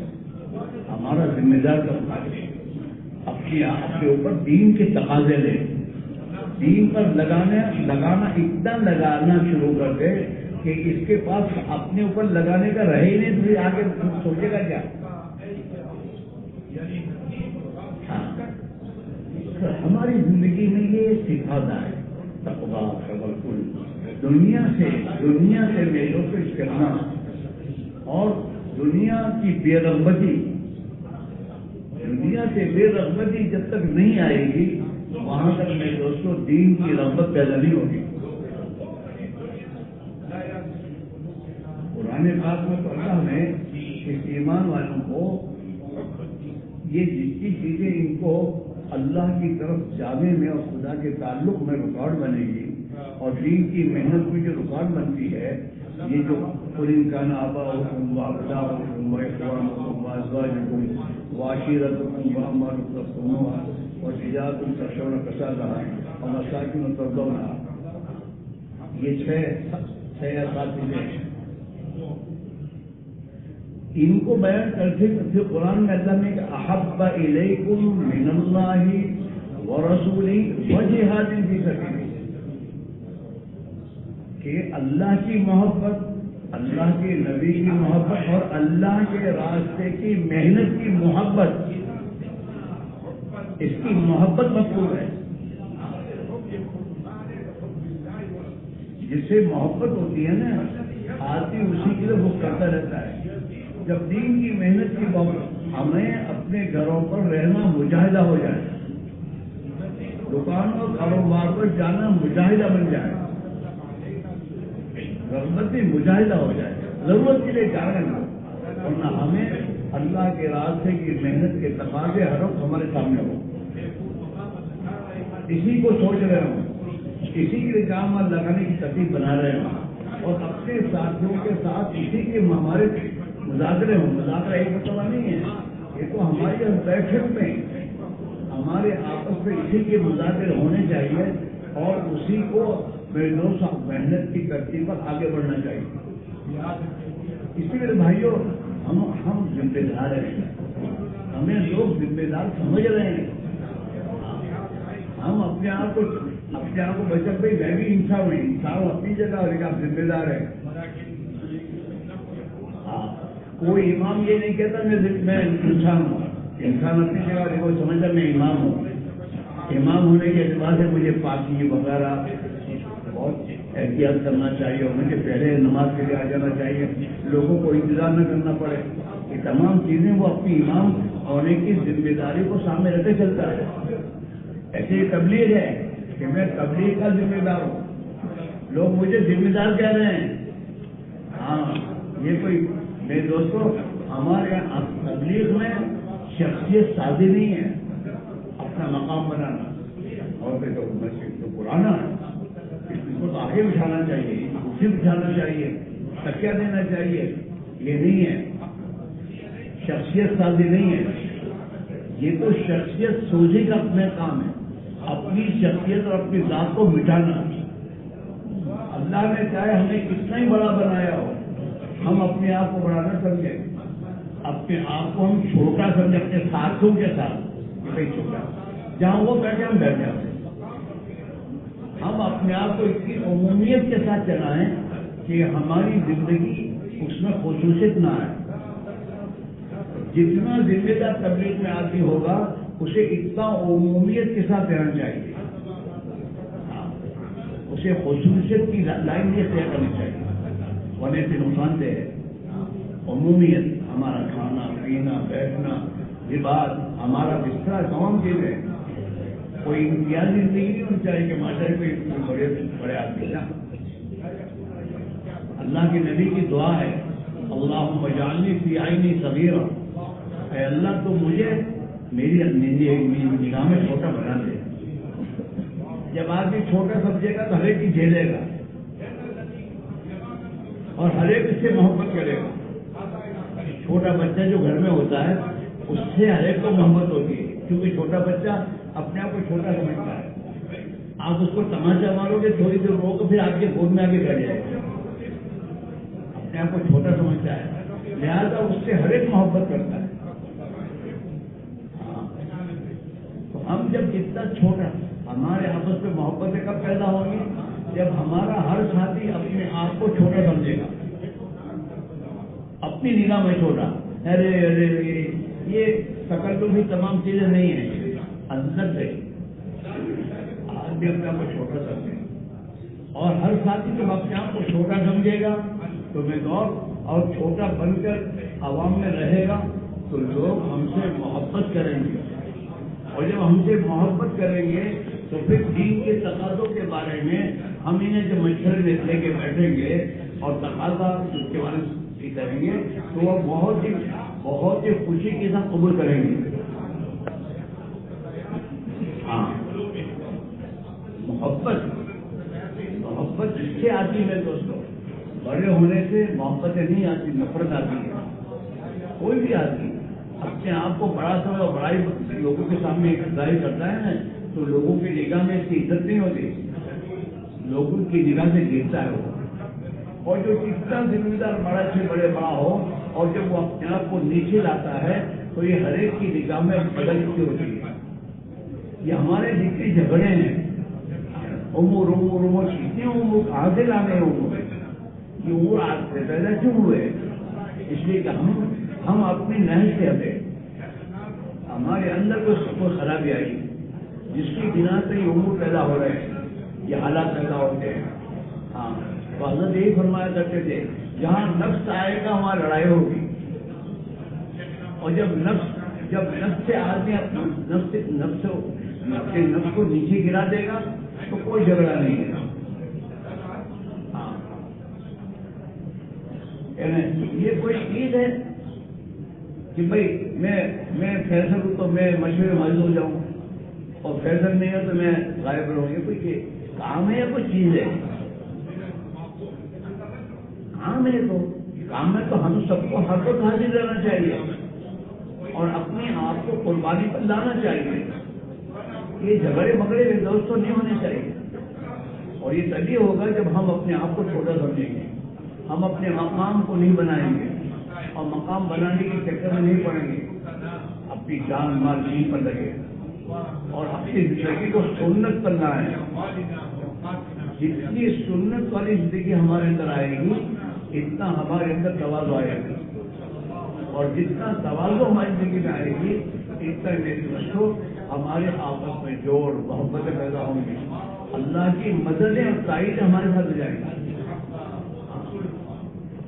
ہمارا ذمہ دار کا اپنے اوپر دین کے تقاضے لیں دین پر لگانا اتنا لگانا شروع کر دے کہ اس کے پاس اپنے اوپر لگانے کا رہے ہی نہیں، تو آگے سوچے گا کیا؟ ہماری زندگی میں یہ سکھاتا ہے تقویٰ توکل، دنیا سے میلوں کو کرنا اور دنیا کی بے رغبتی جب تک نہیں آئے گی وہاں تک میرے دوستوں دین کی رغبت پیدا نہیں ہوگی۔ قرآن پاک میں تو اللہ نے اس ایمان والوں کو یہ جتنی چیزیں ان کو اللہ کی طرف جانے میں اور خدا کے تعلق میں رکاوٹ بنے گی اور دین کی محنت میں جو رکاوٹ بنتی ہے، یہ جو قرآن کا آباؤکم وابناؤکم واخوانکم وازواجکم وعشیرتکم واموالکم وتجارۃ تخشون کسادها ومساکن ترضونها، یہ چھ یا سات چیزیں ان کو بیان کرتے پھر قرآن میں اللہ نے احب الیکم من اللہ ورسولہ وجہاد فی سبیلہ، کہ اللہ کی محبت، اللہ کے نبی کی محبت اور اللہ کے راستے کی محنت کی محبت، اس کی محبت مطلوب ہے۔ جس سے محبت ہوتی ہے نا آدمی اسی کے لیے وہ کرتا رہتا ہے۔ جب دین کی محنت کی بات، ہمیں اپنے گھروں پر رہنا مجاہدہ ہو جائے، دکان اور کاروبار پر جانا مجاہدہ بن جائے، ضرورت بھی مجاہدہ ہو جائے، ضرورت کے لیے جا رہے ہیں، اور نہ ہمیں اللہ کے راستے کی محنت کے تقاضے ہر وقت ہمارے سامنے ہو، اسی کو سوچ رہے ہوں، اسی کے لیے کام لگانے کی ترتیب بنا رہے ہوں، اور اپنے ساتھیوں کے ساتھ اسی کے ہمارے مذاکرے ہوں۔ مذاکرہ ایک مرتبہ نہیں ہے، یہ تو ہماری بیٹھک میں ہمارے آپس میں اسی کے مذاکرے ہونے چاہیے اور اسی کو میرے دوست محنت کی ترتیب پر آگے بڑھنا چاہیے۔ اسی لیے بھائیوں ہم ذمہ دار ہیں، ہمیں لوگ ذمہ دار سمجھ رہے ہیں، ہم اپنے آپ کو بچت بھائی میں بھی انسان ہوں، انسان اپنی جگہ اور ایک آپ ذمہ دار ہے۔ کوئی امام یہ نہیں کہتا میں انسان ہوں، انسان اپنی جگہ دیکھو سمجھتا میں امام ہوں، امام ہونے کے اعتبار سے مجھے پاکی وغیرہ بہت احتیاط کرنا چاہیے اور مجھے پہلے نماز کے لیے آ جانا چاہیے، لوگوں کو انتظار نہ کرنا پڑے، یہ تمام چیزیں وہ اپنی امام ہونے کی ذمہ داری کو سامنے رکھے چلتا ہے۔ ایسے یہ تبلیغ ہے کہ میں تبلیغ کا ذمہ دار ہوں، لوگ مجھے ذمہ دار کہہ رہے ہیں۔ ہاں یہ کوئی میرے دوستوں ہمارے یہاں تبلیغ میں شخصیت سازی نہیں ہے، اپنا مقام بنانا، اور پھر تو مسجد تو پرانا ہے، اس کو تو آگے بٹھانا چاہیے، اسے بٹھانا چاہیے، تکیہ دینا چاہیے، یہ نہیں ہے، شخصیت سازی نہیں ہے، یہ تو شخصیت سوزی کا اپنا کام ہے، اپنی شخصیت اور اپنی ذات کو مٹانا۔ اللہ نے چاہے ہمیں کتنا ہی بڑا بنایا ہو، ہم اپنے آپ کو بڑا نہ سمجھیں، اپنے آپ کو ہم چھوٹا سمجھیں اپنے ساتھیوں کے ساتھ، کہ چھوٹا جہاں وہ بیٹھے ہم بیٹھ جاتے ہیں، ہم اپنے آپ کو اتنی عمومیت کے ساتھ چلائیں کہ ہماری زندگی اس میں خصوصیت نہ آئے۔ جتنا ذمہ دار تبلیغ میں آدمی ہوگا اسے اتنا عمومیت کے ساتھ رہنا چاہیے، اسے خصوصیت کی لائن یہ طے کرنی چاہیے، ورنہ سے نقصان دہ ہے۔ عمومیت ہمارا کھانا پینا بیٹھنا لباس ہمارا بستر تمام چیزیں، کوئی امتیازی زندگی نہیں ہونی چاہیے کہ ماشاء کوئی بڑے آدمی نا۔ اللہ کے نبی کی دعا ہے اللہم اجعلنی فی عینی صغیرا، اے اللہ تو مجھے میری نگاہ میں چھوٹا بنا دے۔ جب آدمی چھوٹا سمجھے گا تو ہر ایک کی جھیلے گا اور ہر ایک اس سے محبت کرے گا۔ چھوٹا بچہ جو گھر میں ہوتا ہے اس سے ہر ایک کو محبت ہوتی ہے، کیونکہ چھوٹا بچہ اپنے آپ کو چھوٹا سمجھتا ہے۔ آپ اس کو تماشا مارو گے تھوڑی دیر رو کے پھر آپ کے گود میں آگے بیٹھ جائے گا، اپنے آپ کو چھوٹا سمجھتا ہے، لہٰذا اس سے ہر ایک محبت کرتا ہے۔ تو ہم جب اتنا چھوٹا ہمارے آپس میں محبتیں کب پیدا ہوں گی؟ جب ہمارا ہر ساتھی اپنے آپ کو چھوٹا سمجھے گا، اپنی نگاہ میں چھوٹا. ارے ارے یہ تکلف بھی تمام چیزیں نہیں ہیں، اندر سے آدمی اپنے آپ کو چھوٹا سمجھے، اور ہر ساتھی جب اپنے آپ کو چھوٹا سمجھے گا تو میں اور چھوٹا بن کر عوام میں رہے گا تو لوگ ہم سے محبت کریں گے، اور جب ہم سے محبت کریں گے تو پھر دین کے تقاضوں کے بارے میں ہم انہیں جب مشورے لے کے بیٹھیں گے اور تقاضا اس کے بارے میں کریں گے تو وہ بہت ہی خوشی کے ساتھ قبول کریں گے. ہاں، محبت جس سے آتی ہے دوستوں، بڑے ہونے سے محبتیں نہیں آتی، نفرت آتی ہے. کوئی بھی آدمی اپنے آپ کو بڑا سا اور بڑائی لوگوں کے سامنے ظاہر کرتا ہے نا تو لوگوں کی نگاہ میں اس کی عزت نہیں ہوتی، لوگوں کی نگاہ سے گرتا ہے وہ. اور جو اتنا ذمہ دار بڑا سے بڑا ہو اور جب وہ اپنے آپ کو نیچے لاتا ہے تو یہ ہر ایک کی نگاہ میں بدلتی ہوتی ہے. یہ ہمارے جتنے جھگڑے ہیں، عمر کتنی عمر کہاں سے لانے عمر، یہ عمر آج سے پیدا کیوں ہوئے؟ اس لیے کہ ہم اپنی نہج سے ہٹے، ہمارے اندر کوئی خرابی آئی جس کی بنا سے یہ عمر پیدا ہو رہے ہیں، یہ حالات پیدا ہوتے ہیں. ہاں، تو حضرت یہی فرمایا کرتے تھے جہاں نفس آئے گا وہاں لڑائی ہوگی، اور جب نفس سے آدمی اپنے نفس کو نیچے گرا دے گا تو کوئی جھگڑا نہیں ہے. ہاں، یہ کوئی چیز ہے کہ بھائی میں فیصل ہوں تو میں مشورے معذور ہو جاؤں، اور فیصل نہیں ہے تو میں غائب رہوں. یہ کوئی کام ہے یا کوئی چیز ہے؟ کام میں تو ہم سب کو ہر وقت حاضر رہنا چاہیے اور اپنے آپ کو قربانی پر لانا چاہیے. یہ جھگڑے مگڑے دوستوں نہیں ہونے چاہیے، اور یہ تبھی ہوگا جب ہم اپنے آپ کو چھوٹا سمجھیں گے، ہم اپنے مقام کو نہیں بنائیں گے اور مقام بنانے کے چکر میں نہیں پڑیں گے، اپنی جان مال دین پر لگے اور اپنی زندگی کو سنت کرنا ہے. جتنی سنت والی زندگی ہمارے اندر آئے گی اتنا ہمارے اندر تواضع آئے گا، اور جتنا تواضع ہماری زندگی میں آئے گی اتنا میری دوستوں ہمارے آپس میں جوڑ محبتیں پیدا ہوں گی، اللہ کی مددیں اور تائید ہمارے ساتھ ہو جائیں گی.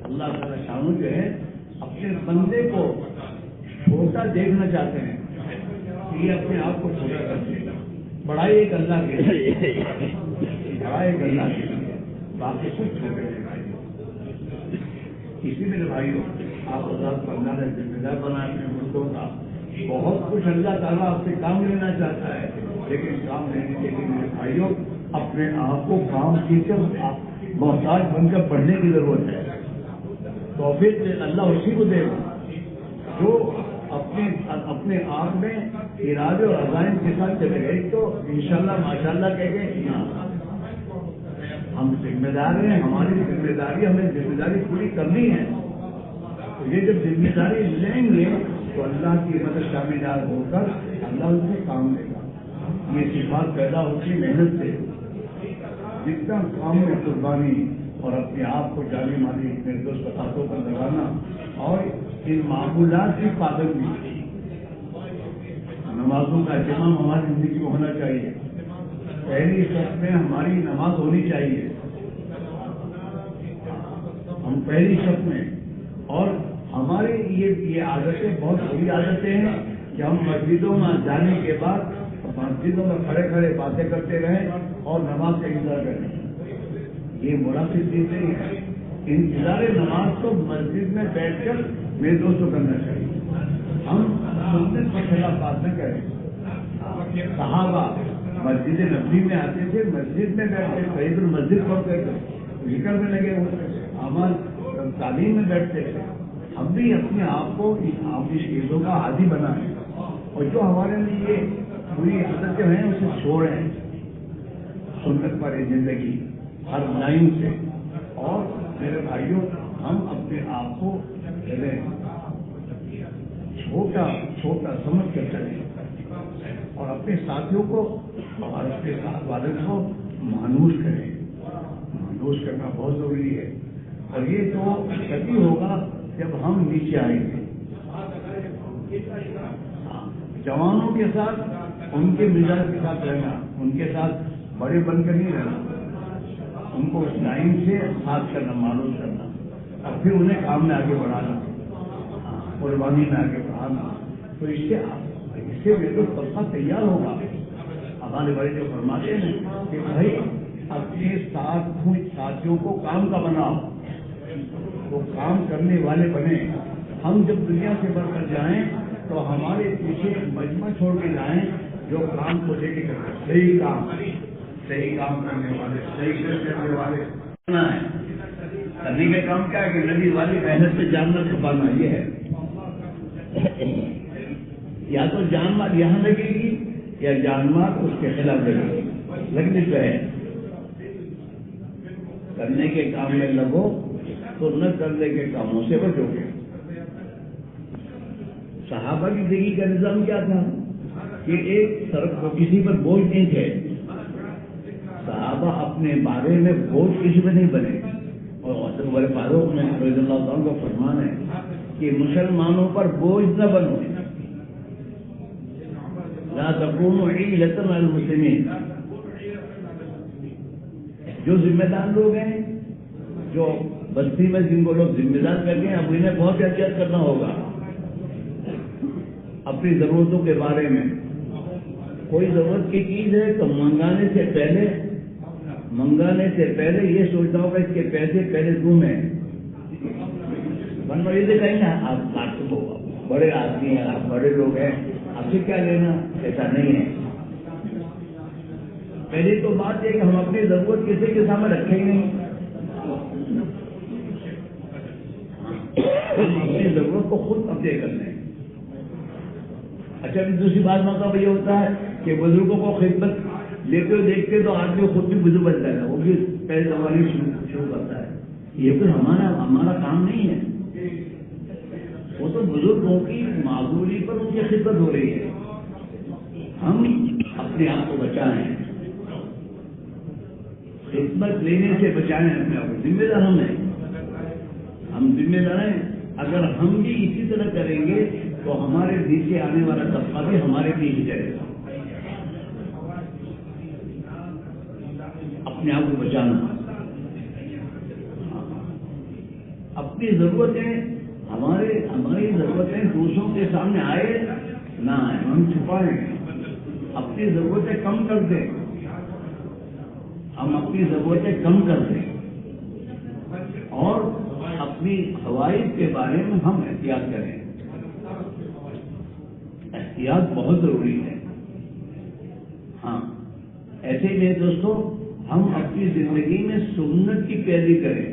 اللہ تعالیٰ شانو جو ہے اپنے بندے کو چھوٹا دیکھنا چاہتے ہیں کہ یہ اپنے آپ کو چھوٹا کرتے ہیں. بڑائی ایک اللہ کے لیے، بڑائی ایک اللہ کے لیے، باقی کچھ چھوٹے ہیں. اسی میرے بھائیوں آپ حضرات کو اللہ نے ذمہ دار بنایا اپنے ملکوں کا. بہت کچھ اللہ تعالیٰ آپ سے کام لینا چاہتا ہے، لیکن کام لینے کے لیے میرے بھائیوں اپنے آپ کو کام کی محتاج بن کر پڑھنے کی ضرورت ہے. تو پھر اللہ اسی کو دے گا جو اپنے آپ میں ارادے اور عزائم کے ساتھ چلے گئے. تو انشاءاللہ ماشاءاللہ کہہ کے ہم ذمہ دار ہیں، ہماری ذمہ داری ہمیں ذمہ داری پوری کرنی ہے. تو یہ جب ذمہ داری لیں گے تو اللہ کی مدد شامل ہو کر اللہ ان سے کام لے گا. یہ صفات پیدا ہوتی محنت سے. جتنا کام میں قربانی اور اپنے آپ کو جانے مالی میرے دوست ہاتھوں پر لگانا اور ان معمولات کی پابندی، نمازوں کا اہتمام ہماری زندگی میں ہونا چاہیے. پہلی شرط میں ہماری نماز ہونی چاہیے، ہم پہلی شرط میں. اور ہماری یہ عادتیں بہت بری عادتیں ہیں کہ ہم مسجدوں میں جانے کے بعد مسجدوں میں کھڑے کھڑے باتیں کرتے رہیں اور نماز کا انتظار کریں. یہ مناسب چیز نہیں ہے. انتظار نماز کو مسجد میں بیٹھ کر میرے دوستوں کرنا چاہیے. ہم سنت کے خلاف بات نہ کریں. صحابہ مسجد نبوی میں آتے تھے، مسجد میں بیٹھتے، قریب المسجد پڑھتے تھے، ذکر میں لگے ہوتے تھے، عمل تعلیم میں بیٹھتے تھے. ہم بھی اپنے آپ کو ان چیزوں کا عادی بنائیں اور جو ہمارے لیے بری عادتیں ہیں اسے چھوڑیں. سنت پر زندگی ہر لائن سے. اور میرے بھائیوں ہم اپنے آپ کو چھوٹا سمجھ کر چلیں اور اپنے ساتھیوں کو اور اس کے ساتھ والے کو مانوس کریں. مانوس کرنا بہت ضروری ہے. اور یہ تو تبھی ہوگا جب ہم نیچے آئیں گے. جوانوں کے ساتھ ان کے مزاج کے ساتھ رہنا، ان کے ساتھ بڑے بن کر نہیں رہنا، ان کو اس لائن سے ساتھ کرنا، مانوس کرنا، اور پھر انہیں کام میں آگے بڑھانا، قربانی میں آگے بڑھانا. تو اس سے بھی تو طبقہ تیار ہوگا. ہمارے بڑے جو فرماتے ہیں کہ بھائی اپنے ساتھیوں کو کام کا بناؤ، وہ کام کرنے والے بنے. ہم جب دنیا سے بڑھ کر جائیں تو ہمارے پیچھے مجمع چھوڑ کے جائیں جو کام کو لے کے کرتے، صحیح کام کرنے والے، صحیح کرنے والے ہے. کرنے کا کام کیا ہے کہ نبی والی محنت سے جاننا چھپانا. یہ ہے یا تو جان مال یہاں لگے گی یا جان مال اس کے خلاف لگے گی. لگنے پہ ہے کرنے کے کام میں لگو تو نہ کرنے کے کاموں سے بچو گے. صحابہ کی زندگی کا نظام کیا تھا کہ ایک طرف کو کسی پر بوجھ نہیں تھے. صحابہ اپنے بارے میں بوجھ کسی میں نہیں بنے. اور حضرت فاروق میں رضی اللہ عنہ کا فرمان ہے کہ مسلمانوں پر بوجھ نہ بنو، لا تکونوا عیلۃ علی المسلمین. جو ذمہ دار لوگ ہیں، جو بستی میں جن کو لوگ ذمہ دار کرتے ہیں، اب انہیں بہت احتیاط کرنا ہوگا اپنی ضرورتوں کے بارے میں. کوئی ضرورت کی چیز ہے تو منگانے سے پہلے یہ سوچنا ہوگا اس کے پیسے پہلے دوں میں. بن بڑی سے کہیں نا آپ کو بڑے آدمی ہیں، آپ بڑے لوگ ہیں، آپ سے کیا لینا. ایسا نہیں ہے. پہلی تو بات ہے کہ ہم اپنی ضرورت کسی کے سامنے رکھیں گے نہیں. ہم اپنی ضرورت کو خود قبضے کر لیں. اچھا دوسری بات مطلب یہ ہوتا ہے کہ بزرگوں کو خدمت لیتے ہوئے دیکھتے تو آدمی خود بھی بزرگ بنتا ہے، وہ بھی پہلے زمانے شروع کرتا ہے. یہ کوئی ہمارا کام نہیں ہے. وہ تو بزرگوں کی معذوری پر ان کی خدمت ہو رہی ہے. ہم اپنے آپ کو بچائیں، خدمت لینے سے بچائیں اپنے آپ کو. ذمہ دار ہم ذمہ دار ہیں. اگر ہم بھی اسی طرح کریں گے تو ہمارے نیچے آنے والا طبقہ بھی ہمارے پیچھے جائے گا. اپنے آپ کو بچانا، اپنی ضرورتیں ہماری ضرورتیں دوسروں کے سامنے آئے نہ آئے، ہم چھپائیں. اپنی ضرورتیں کم کر دیں، ہم اپنی ضرورتیں کم کر دیں اور اپنی حوائج کے بارے میں ہم احتیاط کریں. احتیاط بہت ضروری ہے. ہاں ایسے ہی دوستوں ہم اپنی زندگی میں سنت کی پیروی کریں.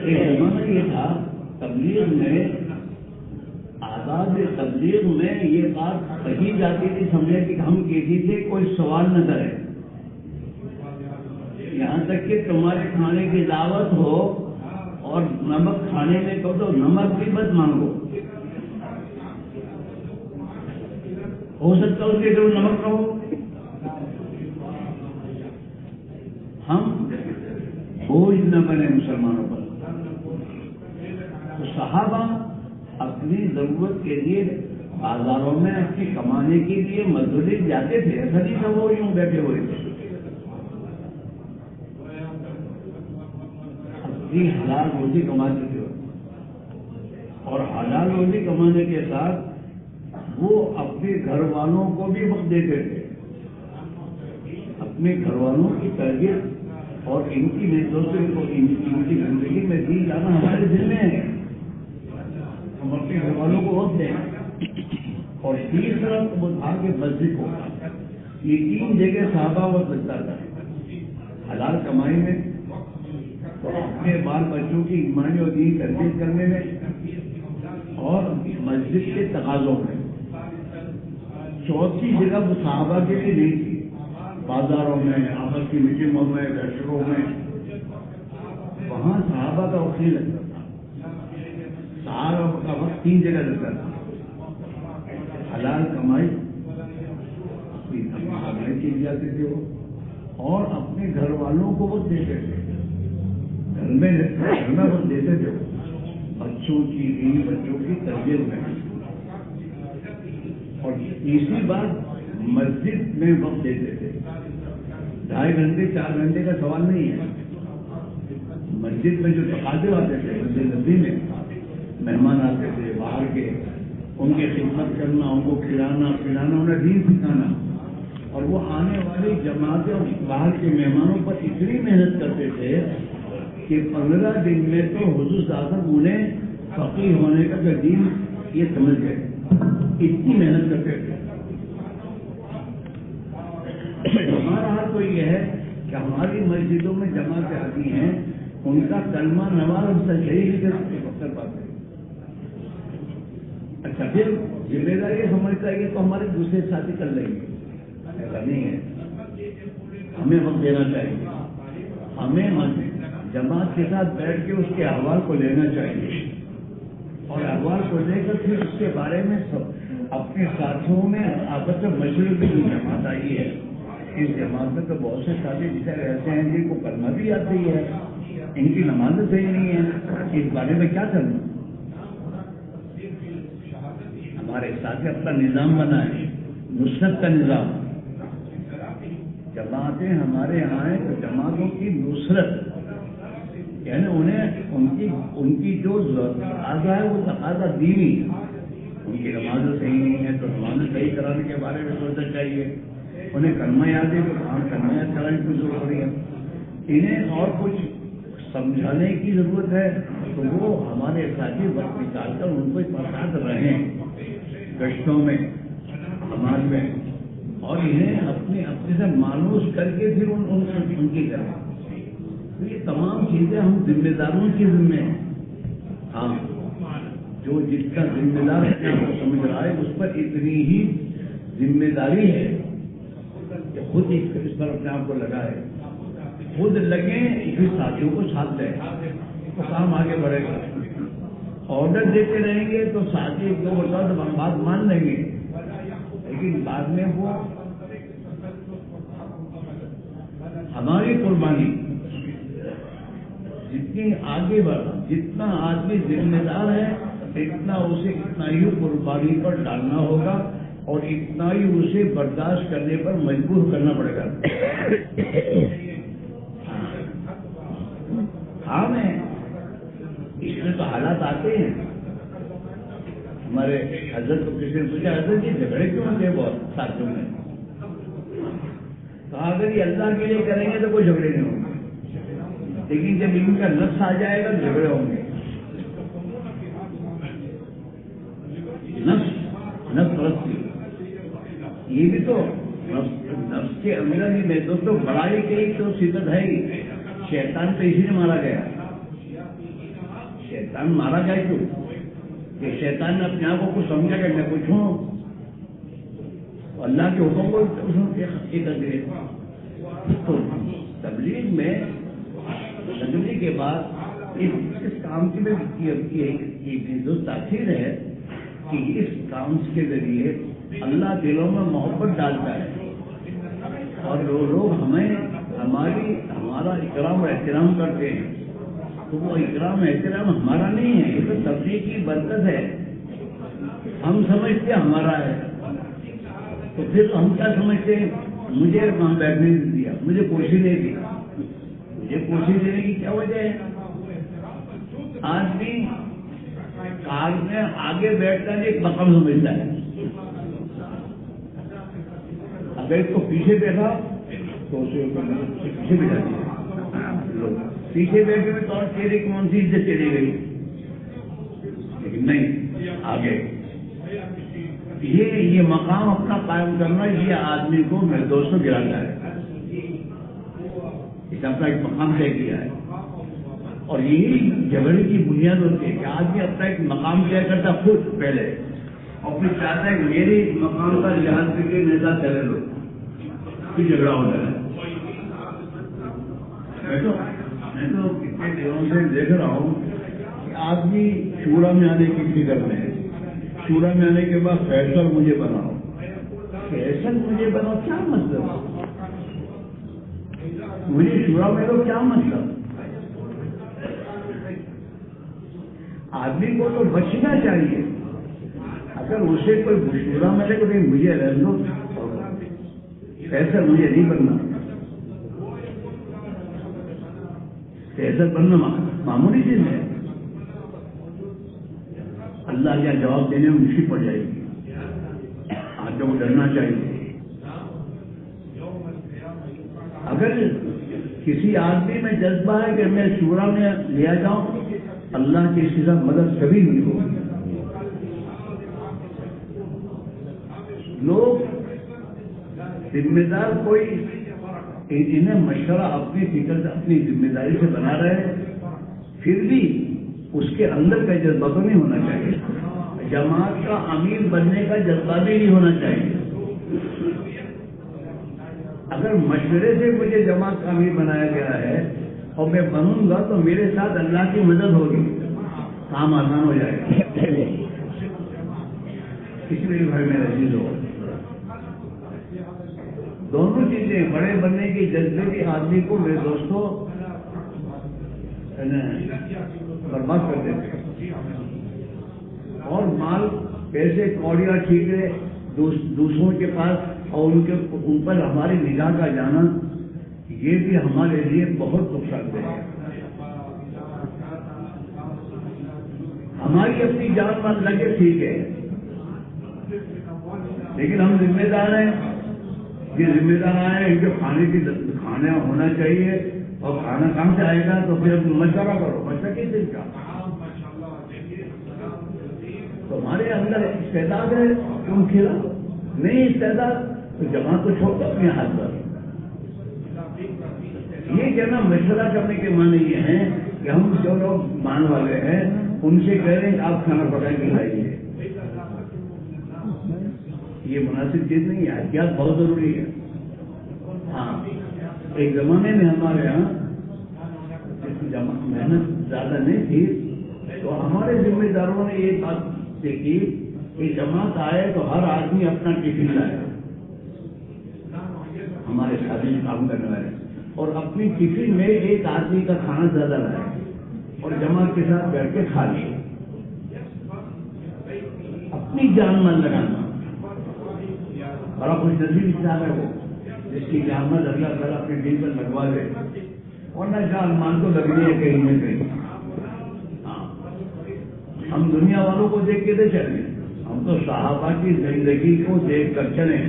ایک زمانہ یہ تھا تبلیغ میں، آداب تبلیغ میں یہ بات کہی جاتی تھی، سمجھے کہ ہم کسی سے کوئی سوال نہ کریں. یہاں تک کہ تمہارے کھانے کی دعوت ہو اور نمک کھانے میں کہو تو نمک بھی مت مانگو. ہو سکتا ہے اس کے جو نمک رہو. ہم بوجھ نہ بنے مسلمانوں پر. تو صحابہ اپنی ضرورت کے لیے بازاروں میں اپنی کمانے کے لیے مزدوری جاتے تھے. ایسا نہیں تھا وہ یوں بیٹھے ہوئے تھے. اپنی حلال روزی کماتے تھے اور حلال روزی کمانے کے ساتھ وہ اپنے گھر والوں کو بھی وقت دیتے تھے. اپنے گھر والوں کی تربیت اور ان کی دوسرے کو ان کی زندگی میں دی جانا ہمارے ذمہ ہے. ہم اپنے گھر والوں کو وقت دیں. اور تیسرا وہ تھا کہ مسجد کو، یہ تین جگہ صحابہ وقت لگتا تھا. حلال کمائی میں، اپنے بال بچوں کی ایمانی اور دینی تربیت کرنے میں، اور مسجد کے تقاضوں میں. چوتھی جگہ وہ صحابہ کے لیے نہیں تھی. بازاروں میں، آپس کی میٹنگوں میں، دفتروں میں، وہاں صحابہ کا وقت نہیں لگتا تھا. صحابہ کا وقت تین جگہ لگتا تھا: حلال کمائی، کھانے کے لیے آتے تھے وہ، اور اپنے گھر والوں کو وقت دیتے تھے، گھر میں وقت دیتے تھے، بچوں کی بیوی بچوں کی تربیت میں، اور تیسری بات مسجد میں وقت دیتے تھے۔ 2.5 گھنٹے 4 گھنٹے کا سوال نہیں ہے، مسجد میں جو تقاضے آتے تھے، مسجد نبی میں مہمان آتے تھے باہر کے، ان کی خدمت کرنا، ان کو کھلانا پلانا، انہیں دین سکھانا، اور وہ آنے والی جماعتیں اور باہر کے مہمانوں پر اتنی محنت کرتے تھے کہ 15 دن میں تو حضور صاحب انہیں فقیہ ہونے کا جو دین یہ سمجھ گئے، اتنی محنت کرتے تھے۔ ہمارا حال تو یہ ہے کہ ہماری مسجدوں میں جماعتیں آتی ہیں، ان کا کلمہ نواز ہم سے صحیح کر پاتے ہیں۔ اچھا، پھر ذمہ داری سمجھتا ہے تو ہمارے دوسرے ساتھی کر لیں گے، ایسا نہیں ہے۔ ہمیں وقت دینا چاہیے، ہمیں جماعت کے ساتھ بیٹھ کے اس کے احوال کو لینا چاہیے، اور احوال کو لے کر پھر اس کے بارے میں اپنے ساتھیوں میں آپس میں مشورے کی جو جماعت آئی ہے، اس جماعت میں تو بہت سے ساتھی جسے ایسے ہیں جن کو کلمہ بھی آتی ہے، ان کی نماز صحیح نہیں ہے، اس بارے میں کیا کرنا؟ ہمارے ساتھ اپنا نظام بنا ہے، نصرت کا نظام۔ جماعتیں ہمارے یہاں ہیں تو جماعتوں کی نصرت، یعنی انہیں ان کی جو تقاضا ہے وہ تقاضا دینی، ان کی نمازیں صحیح نہیں ہے تو نمازیں صحیح کرانے کے بارے میں سوچنا چاہیے، انہیں کلمہ یاد ہے تو کلمہ یاد کرانے کی ضرورت پڑی ہے، انہیں اور کچھ سمجھانے کی ضرورت ہے تو وہ ہمارے ساتھی وقت نکال کر ان کو ساتھ رہیں گشتوں میں، سماج میں، اور انہیں اپنے سے مانوس کر کے پھر ان کی کریں۔ تو یہ تمام چیزیں ہم ذمہ داروں کی ذمہ ہیں۔ ہاں، جو جتنا ذمہ دار اپنے آپ کو سمجھ رہا ہے اس پر اتنی ہی ذمہ داری ہے کہ خود اس پر اپنے آپ کو لگائے، خود لگیں پھر ساتھیوں کو ساتھ دیں تو کام آگے بڑھے گا۔ آرڈر دیتے رہیں گے تو ساتھی ایک دو بات مان لیں گے، لیکن بعد میں وہ ہماری قربانی جتنی آگے بڑھا، جتنا آدمی ذمہ دار ہے اسے اتنا ہی قربانی پر ڈالنا ہوگا، اور اتنا ہی اسے برداشت کرنے پر مجبور کرنا پڑے گا۔ ہاں، میں اس میں تو حالات آتے ہیں۔ ہمارے حضرت کو کسی نے پوچھا، حضرت جی جھگڑے کیوں ہوتے ہیں بہت ساتھیوں میں؟ تو اگر یہ اللہ کے لیے کریں گے تو کوئی جھگڑے نہیں ہوں گے، لیکن جب ان کا نفس آ جائے گا تو جھگڑے ہوں گے۔ نفس پرستی، یہ بھی تو نفس کے اندر ہی میں دوستوں بڑائی کی تو صفت ہے ہی۔ شیطان تو اسی نے مارا گیا، شیطان مارا گیا کیوں؟ کہ شیطان نے اپنے آپ کو کچھ سمجھا کہ میں کچھ ہوں، اللہ کے حکم کو تو تبلیغ میں تبلیغ کے بعد اس کام کی میں جو تاثیر ہے کہ اس کام کے ذریعے اللہ دلوں میں محبت ڈالتا ہے، اور لوگ ہمارا اکرام و احترام کرتے ہیں، تو وہ اکرام احترام ہمارا نہیں ہے، یہ تو تبلیغ کی برکت ہے۔ ہم سمجھتے ہمارا ہے، تو پھر ہم کیا سمجھتے ہیں؟ مجھے وہاں بیٹھنے نہیں دیا، مجھے کرسی نہیں دی۔ مجھے کرسی دینے کی کیا وجہ ہے؟ آدمی کار میں آگے بیٹھ کر ایک مقام سمجھتا ہے، اگر اس کو پیچھے بیٹھا تو اسے پیچھے بیٹھا دیا، پیچھے بیٹھے میں تو اور تیری کون سی عزت چلی گئی، لیکن نہیں آگے۔ یہ مقام اپنا قائم کرنا، یہ آدمی کو میرے دوستوں گراتا ہے، اس نے اپنا ایک مقام طے کیا ہے، اور یہی جھگڑے کی بنیاد ہوتی ہے کہ آدمی اپنا ایک مقام طے کرتا خود پہلے، اور پھر چاہتا ہے کہ میرے مقام کا لحاظ کر کے میرے ساتھ چلے لو، پھر جھگڑا ہو جائے۔ میں تو کتنے دنوں سے دیکھ رہا ہوں کہ آدمی شورا میں آنے کی فکر میں ہے، شورا میں آنے کے بعد فیصلہ مجھے بناؤ، فیصل مجھے بناؤ کیا مطلب؟ مجھے شورا میں تو کیا مطلب؟ آدمی کو تو بچنا چاہیے. اگر اسے کوئی مشورہ ملے کہ نہیں مجھے رہ دو، فیصل مجھے نہیں بننا. فیصل بننا معمولی چیز ہے. اللہ کا جواب دینے میں مشکل پڑ جائے گی. آدمی کو ڈرنا چاہیے. اگر کسی آدمی میں جذبہ ہے کہ میں شورا میں لیا جاؤں، اللہ کی اس کے ساتھ مدد کبھی نہیں ہوگی. لوگ ذمہ دار کوئی انہیں مشورہ اپنی فکر سے اپنی ذمہ داری سے بنا رہے ہیں، پھر بھی اس کے اندر کا جذبہ تو نہیں ہونا چاہیے. جماعت کا امیر بننے کا جذبہ بھی نہیں ہونا چاہیے. اگر مشورے سے مجھے جماعت کا امیر بنایا گیا ہے اور میں بنوں گا تو میرے ساتھ اللہ کی مدد ہوگی، کام آسان ہو جائے گا. اس لیے بھائی میرا عزیز ہو، دونوں چیزیں بڑے بننے کی جذبے کی آدمی کو میرے دوستوں برباد کر دیتے ہیں. اور مال پیسے کوڑیاں ٹھیکے دوسروں کے پاس اور ان کے اوپر ہماری نگاہ کا جانا، یہ بھی ہمارے لیے بہت نقصان دہ ہے. ہماری اپنی جان مال لگے ٹھیک ہے، لیکن ہم ذمہ دار ہیں. یہ ذمہ دار ہیں ان کے کھانا ہونا چاہیے، اور کھانا کہاں سے آئے گا؟ تو پھر مشورہ کرو. مشورہ کس دن کا؟ تمہارے اندر استعداد ہے تم کھلا، نہیں استعداد تو جماعت کو چھوڑ دو اپنے ہاتھ پر. یہ کہنا مشورہ کرنے کے معنی یہ ہیں کہ ہم جو لوگ مان والے ہیں ان سے کہہ رہے ہیں کہ آپ کھانا پکا کے کھائیے. یہ مناسب چیز نہیں ہے. احتیاط بہت ضروری ہے. ہاں، ایک زمانے میں ہمارے یہاں محنت زیادہ نہیں تھی تو ہمارے ذمہ داروں نے یہ بات دیکھی کہ جماعت آئے تو ہر آدمی اپنا ٹفن لائے. ہمارے شادی میں کام کرنے والے اور اپنی ٹفن میں ایک آدمی کا کھانا زیادہ لائے اور جماعت کے ساتھ بیٹھ کے کھا لیے. اپنی جان مال لگانا بڑا خوش نصیب انسان ہے وہ، جس کی جان مال اللہ تعالیٰ اپنے دل پر لگوا دے. اور نہ جان مان تو لگنی ہے کہیں نہ کہیں. ہم دنیا والوں کو دیکھ کے دے چلیں، ہم تو صحابہ کی زندگی کو دیکھ کر چلیں.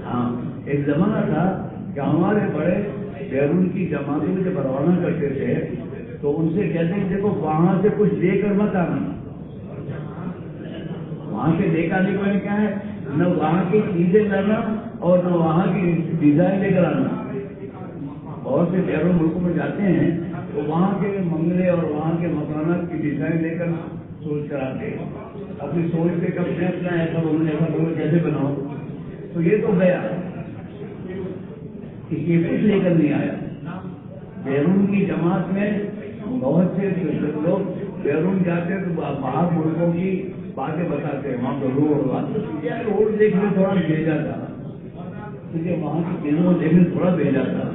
ہاں، ایک زمانہ تھا کہ ہمارے بڑے بیرون کی جماعتوں میں جب روانہ کرتے تھے تو ان سے کہتے ہیں دیکھو وہاں سے کچھ لے کر مت آنا. وہاں سے لے کر آنے کیا ہے؟ نہ وہاں کی چیزیں لانا اور نہ وہاں کی ڈیزائن لے کر آنا. بہت سے بیرون ملکوں میں جاتے ہیں تو وہاں کے منگلے اور وہاں کے مکانات کی ڈیزائن لے کر سوچ کر آتے ہیں. اپنی سوچ پہ کب فیصلہ ایسا بولنے ایسا بولو کیسے بناؤ. تو یہ تو گیا، یہ کچھ لے کر نہیں آیا. بیرون کی جماعت میں بہت سے لوگ بیرون جاتے ہیں تو باہر ملکوں کی باتیں بتاتے ہیں. وہاں پہ روڈ دیکھنے تھوڑا بھیجا تھا، کیونکہ وہاں کی چیزوں کو دیکھنے تھوڑا بھیجا تھا.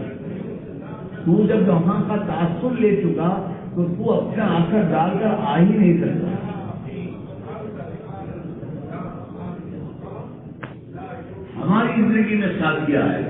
تو جب وہاں کا تاثر لے چکا تو تو اپنا آنکھ ڈال کر آ ہی نہیں سکتا. ہماری زندگی میں ساتھ کیا ہے